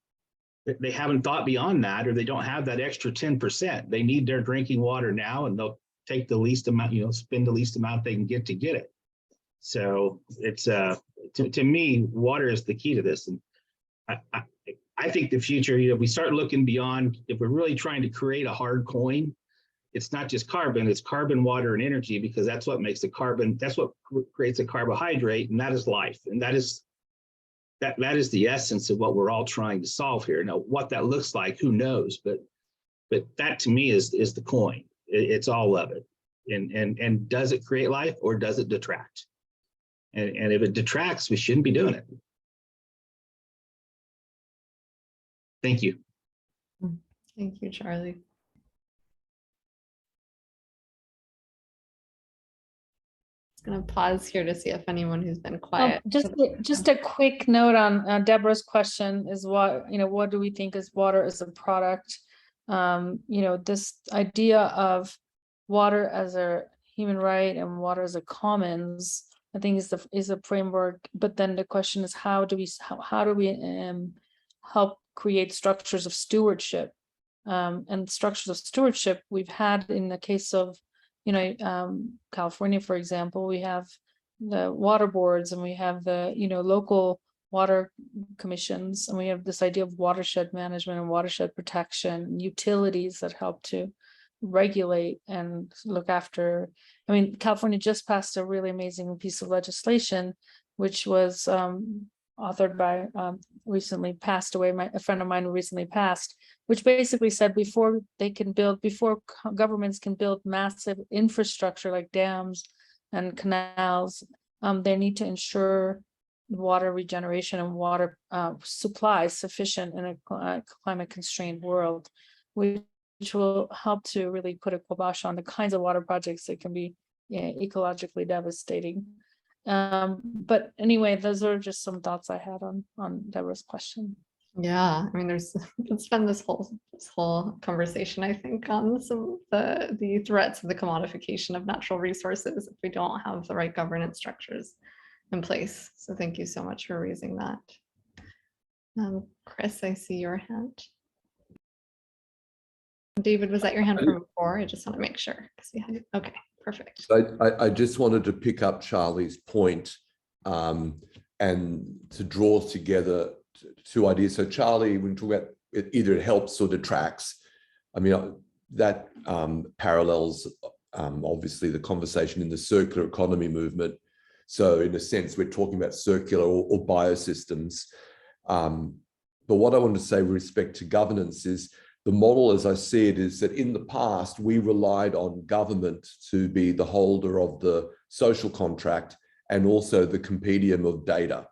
they haven't thought beyond that, or they don't have that extra 10%. They need their drinking water now, and they'll take the least amount, spend the least amount they can get to get it. So it's to me, water is the key to this. And I think the future, we start looking beyond, if we're really trying to create a hard coin, it's not just carbon, it's carbon, water, and energy, because that's what makes the carbon, that's what creates a carbohydrate, and that is life. And that is the essence of what we're all trying to solve here. Now, what that looks like, who knows? But that to me is the coin. It's all of it. And does it create life, or does it detract? And if it detracts, we shouldn't be doing it. Thank you. Thank you, Charlie. I'm going to pause here to see if anyone who's been quiet. Just a quick note on Deborah's question is what do we think is water as a product? This idea of water as a human right and water as a commons, I think is a framework. But then the question is, how do we help create structures of stewardship? And structures of stewardship we've had in the case of California, for example. We have the water boards, and we have the local water commissions, and we have this idea of watershed management and watershed protection, utilities that help to regulate and look after. I mean, California just passed a really amazing piece of legislation, which was authored by recently passed away, a friend of mine who recently passed, which basically said before governments can build massive infrastructure like dams and canals, they need to ensure water regeneration and water supply sufficient in a climate constrained world, which will help to really put a kibosh on the kinds of water projects that can be ecologically devastating. But anyway, those are just some thoughts I had on Deborah's question. Yeah, I mean, there's it's been this whole conversation, I think, on some of the threats of the commodification of natural resources if we don't have the right governance structures in place. So thank you so much for raising that. Chris, I see your hand. David, was that your hand from before? I just want to make sure because we had okay, perfect. I just wanted to pick up Charlie's point, and to draw together two ideas. So Charlie, when you talk about it, either it helps or detracts. I mean, that parallels obviously the conversation in the circular economy movement. So in a sense, we're talking about circular or biosystems. But what I want to say with respect to governance is the model, as I see it, is that in the past, we relied on government to be the holder of the social contract and also the compendium of data.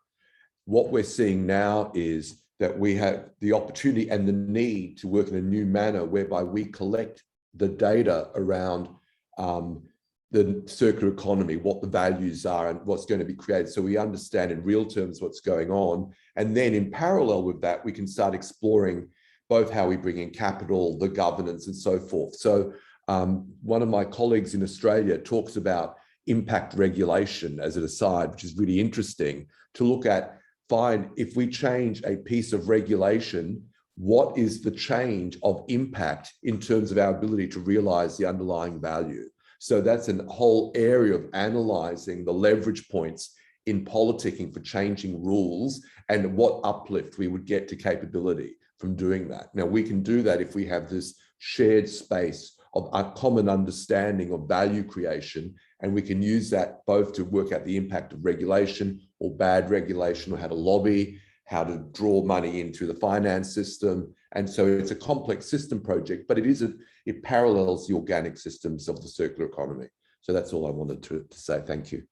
What we're seeing now is that we have the opportunity and the need to work in a new manner whereby we collect the data around the circular economy, what the values are and what's going to be created. So we understand in real terms what's going on. And then in parallel with that, we can start exploring both how we bring in capital, the governance and so forth. So one of my colleagues in Australia talks about impact regulation as an aside, which is really interesting to look at. Find if we change a piece of regulation, what is the change of impact in terms of our ability to realize the underlying value? So that's a whole area of analyzing the leverage points in politicking for changing rules and what uplift we would get to capability from doing that. Now, we can do that if we have this shared space of a common understanding of value creation, and we can use that both to work out the impact of regulation or bad regulation, or how to lobby, how to draw money into the finance system. And so it's a complex system project, but it parallels the organic systems of the circular economy. So that's all I wanted to say. Thank you.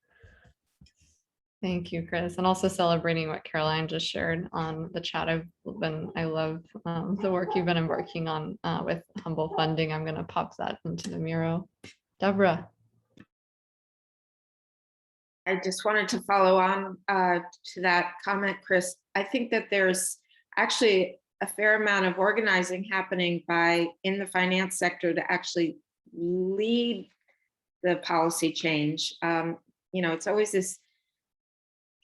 Thank you, Chris. And also celebrating what Caroline just shared on the chat. I love the work you've been embarking on with Humble Funding. I'm going to pop that into the Miro. Deborah. I just wanted to follow on to that comment, Chris. I think that there's actually a fair amount of organizing happening in the finance sector to actually lead the policy change. It's always this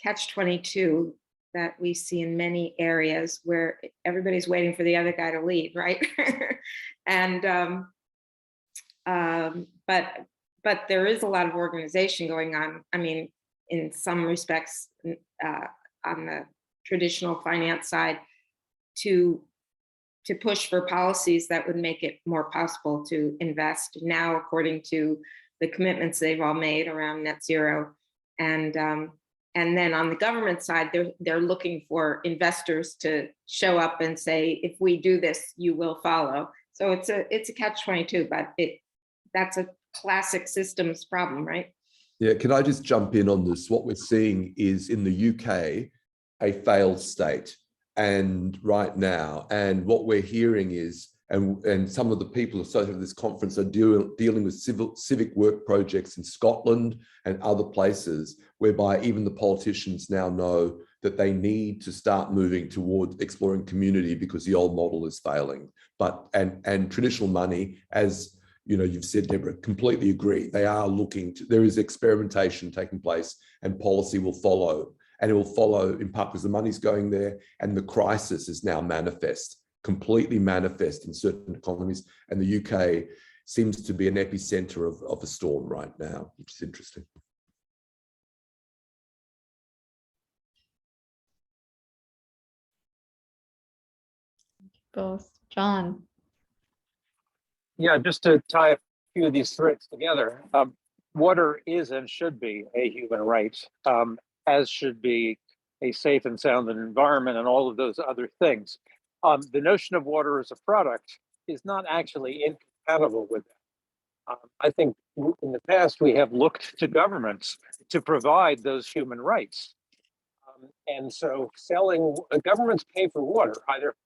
catch-22 that we see in many areas where everybody's waiting for the other guy to lead, right? And but there is a lot of organization going on. I mean, in some respects, on the traditional finance side, to push for policies that would make it more possible to invest now, according to the commitments they've all made around net zero. And then on the government side, they're looking for investors to show up and say, if we do this, you will follow. So it's a catch-22, but that's a classic systems problem, right? Yeah, can I just jump in on this? What we're seeing is in the UK, a failed state, and right now, and what we're hearing is, and some of the people associated with this conference are dealing with civic work projects in Scotland and other places, whereby even the politicians now know that they need to start moving toward exploring community because the old model is failing. But and traditional money, as you know, you've said, Deborah, completely agree. They are looking to, there is experimentation taking place, and policy will follow. And it will follow in part because the money's going there, and the crisis is now completely manifest in certain economies. And the UK seems to be an epicenter of a storm right now, which is interesting. Both. John. Yeah, just to tie a few of these threads together, water is and should be a human right, as should be a safe and sound environment and all of those other things. The notion of water as a product is not actually incompatible with that. I think in the past we have looked to governments to provide those human rights. And so governments pay for water, either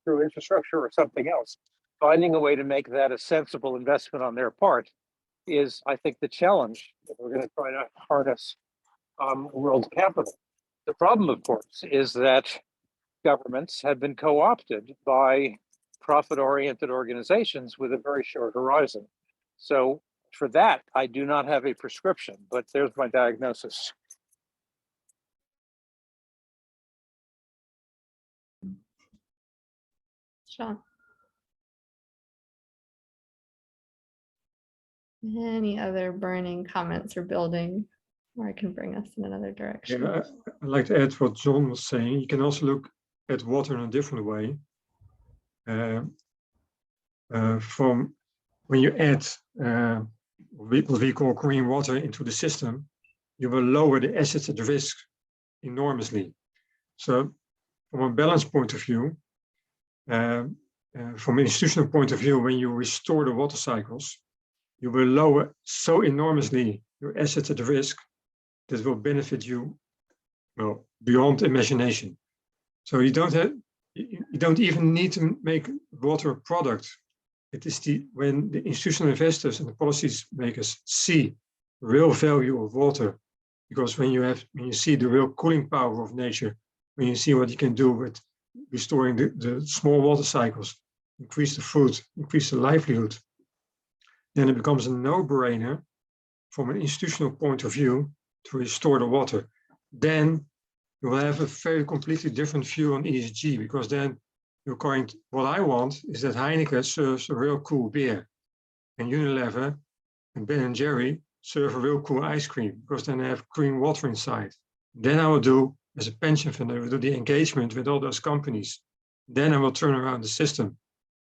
through infrastructure or something else. Finding a way to make that a sensible investment on their part is, I think, the challenge if we're going to try to harness world capital. The problem, of course, is that governments have been co-opted by profit-oriented organizations with a very short horizon. So for that, I do not have a prescription, but there's my diagnosis. Sean. Any other burning comments or building, or I can bring us in another direction? Yeah, I'd like to add what John was saying. You can also look at water in a different way. From when you add what we call green water into the system, you will lower the assets at risk enormously. So from a balance point of view, from an institutional point of view, when you restore the water cycles, you will lower so enormously your assets at risk that will benefit you, well, beyond imagination. So you don't even need to make water a product. It is when the institutional investors and the policies makers see the real value of water, because when you see the real cooling power of nature, when you see what you can do with restoring the small water cycles, increase the food, increase the livelihood, then it becomes a no-brainer from an institutional point of view to restore the water. Then you will have a very completely different view on ESG, because then what I want is that Heineken serves a real cool beer, and Unilever and Ben & Jerry serve a real cool ice cream, because then they have green water inside. Then I will do, as a pension fund, I will do the engagement with all those companies. Then I will turn around the system,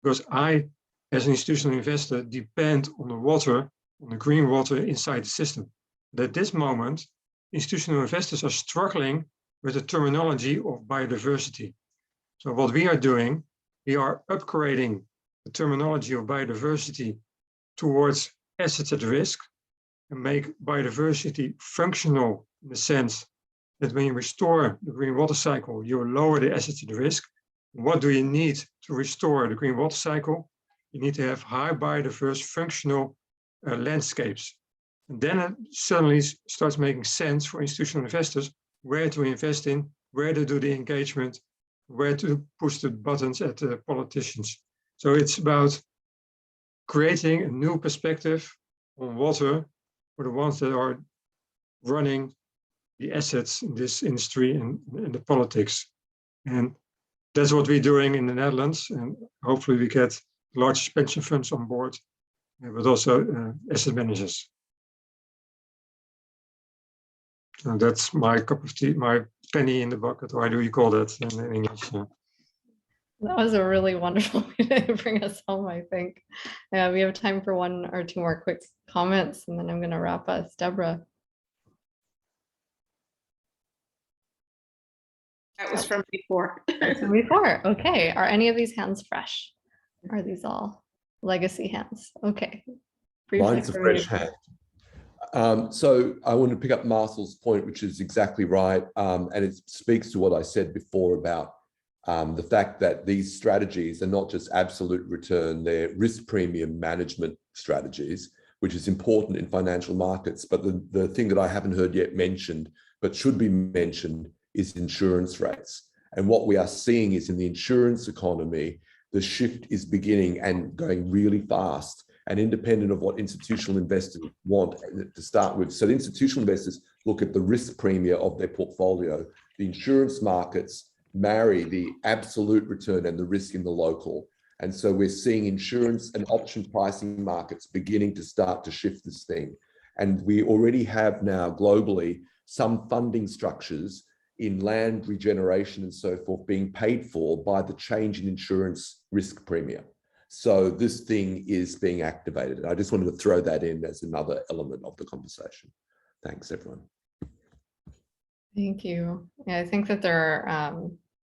because I, as an institutional investor, depend on the water, on the green water inside the system. But at this moment, institutional investors are struggling with the terminology of biodiversity. So what we are doing, we are upgrading the terminology of biodiversity towards assets at risk and make biodiversity functional in the sense that when you restore the green water cycle, you lower the assets at risk. What do you need to restore the green water cycle? You need to have high biodiverse functional landscapes. And then it suddenly starts making sense for institutional investors where to invest in, where to do the engagement, where to push the buttons at the politicians. So it's about creating a new perspective on water for the ones that are running the assets in this industry and the politics. And that's what we're doing in the Netherlands. And hopefully we get large pension funds on board, but also asset managers. So that's my cup of tea, my penny in the bucket. Why do you call that in English? Yeah. That was a really wonderful way to bring us home, I think. We have time for one or two more quick comments, and then I'm going to wrap us. Deborah. That was from before. From before. Okay. Are any of these hands fresh? Are these all legacy hands? Okay. Mine's a fresh hand. So I want to pick up Marcel's point, which is exactly right. And it speaks to what I said before about the fact that these strategies are not just absolute return, they're risk premium management strategies, which is important in financial markets. But the thing that I haven't heard yet mentioned, but should be mentioned, is insurance rates. And what we are seeing is in the insurance economy, the shift is beginning and going really fast and independent of what institutional investors want to start with. So the institutional investors look at the risk premium of their portfolio. The insurance markets marry the absolute return and the risk in the local. And so we're seeing insurance and option pricing markets beginning to start to shift this thing. And we already have now globally some funding structures in land regeneration and so forth being paid for by the change in insurance risk premium. So this thing is being activated. I just wanted to throw that in as another element of the conversation. Thanks, everyone. Thank you. Yeah, I think that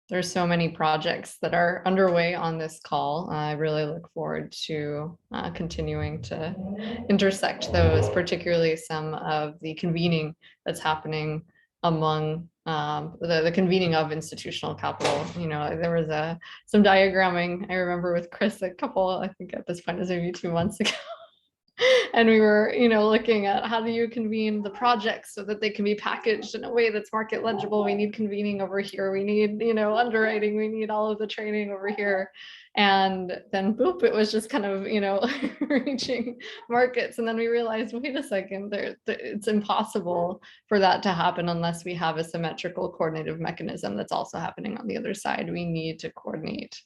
there's so many projects that are underway on this call. I really look forward to continuing to intersect those, particularly some of the convening that's happening among the convening of institutional capital. You know, there was some diagramming I remember with Chris a couple, I think at this point it was maybe 2 months ago, And we were, looking at how do you convene the projects so that they can be packaged in a way that's market legible. We need convening over here. We need, underwriting. We need all of the training over here. And then boop, it was just kind of, reaching markets. And then we realized, wait a second, it's impossible for that to happen unless we have a symmetrical coordinative mechanism that's also happening on the other side. We need to coordinate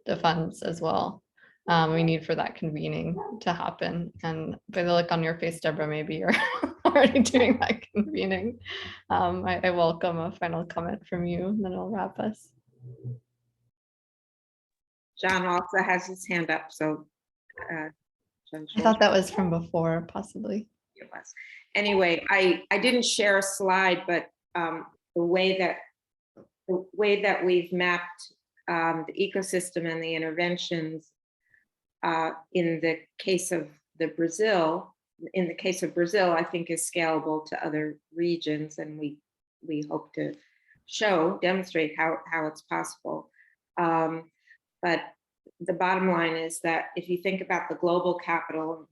the funds as well. We need for that convening to happen. And by the look on your face, Deborah, maybe you're already doing that convening. I welcome a final comment from you, and then I'll wrap us. John also has his hand up, so. I thought that was from before, possibly. It was. Anyway, I didn't share a slide, but the way that we've mapped the ecosystem and the interventions in the case of Brazil, I think is scalable to other regions, and we hope to demonstrate how it's possible. But the bottom line is that if you think about the global capital,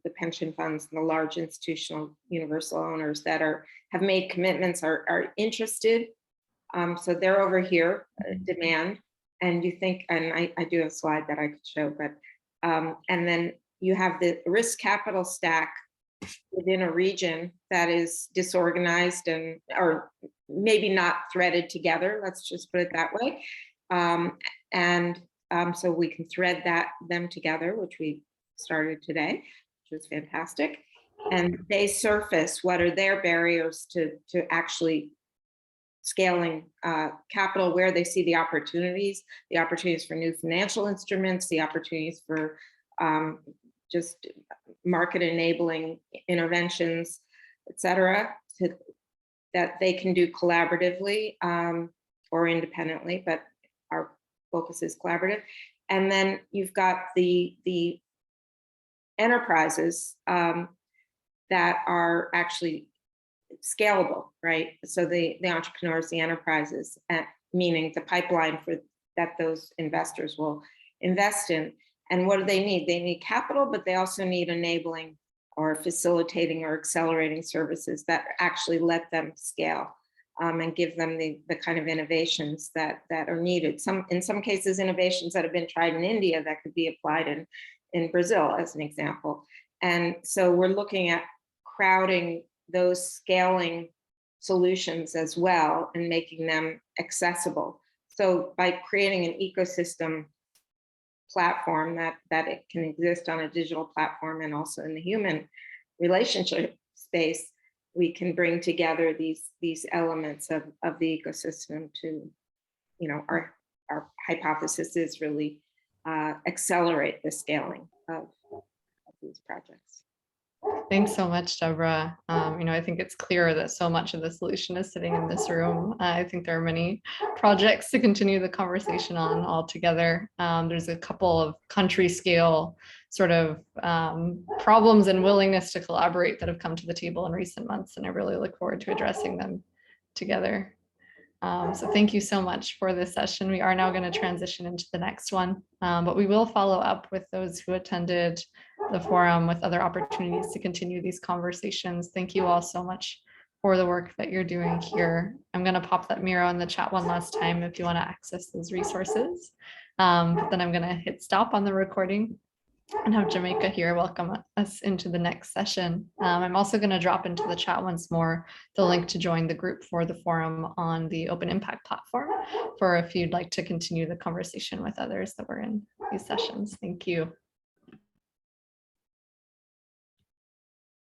the pension funds, and the large institutional universal owners that have made commitments, are interested, so they're over here, demand, and you think, and I do have a slide that I could show, but and then you have the risk capital stack within a region that is disorganized or maybe not threaded together. Let's just put it that way. So we can thread them together, which we started today, which was fantastic. And they surface what are their barriers to actually scaling capital, where they see the opportunities for new financial instruments, the opportunities for just market enabling interventions, et cetera, that they can do collaboratively or independently, but our focus is collaborative. And then you've got the enterprises that are actually scalable, right? So the entrepreneurs, the enterprises, meaning the pipeline that those investors will invest in. And what do they need? They need capital, but they also need enabling or facilitating or accelerating services that actually let them scale and give them the kind of innovations that are needed. In some cases, innovations that have been tried in India that could be applied in Brazil, as an example. And so we're looking at crowding those scaling solutions as well and making them accessible. So by creating an ecosystem platform that it can exist on a digital platform and also in the human relationship space, we can bring together these elements of the ecosystem to, our hypothesis is really accelerate the scaling of these projects. Thanks so much, Deborah. I think it's clear that so much of the solution is sitting in this room. I think there are many projects to continue the conversation on all together. There's a couple of country scale sort of problems and willingness to collaborate that have come to the table in recent months, and I really look forward to addressing them together. So thank you so much for this session. We are now going to transition into the next one, but we will follow up with those who attended the forum with other opportunities to continue these conversations. Thank you all so much for the work that you're doing here. I'm going to pop that Miro in the chat one last time if you want to access those resources. But then I'm going to hit stop on the recording and have Jamaica here welcome us into the next session. I'm also going to drop into the chat once more the link to join the group for the forum on the Open Impact platform for if you'd like to continue the conversation with others that were in these sessions. Thank you.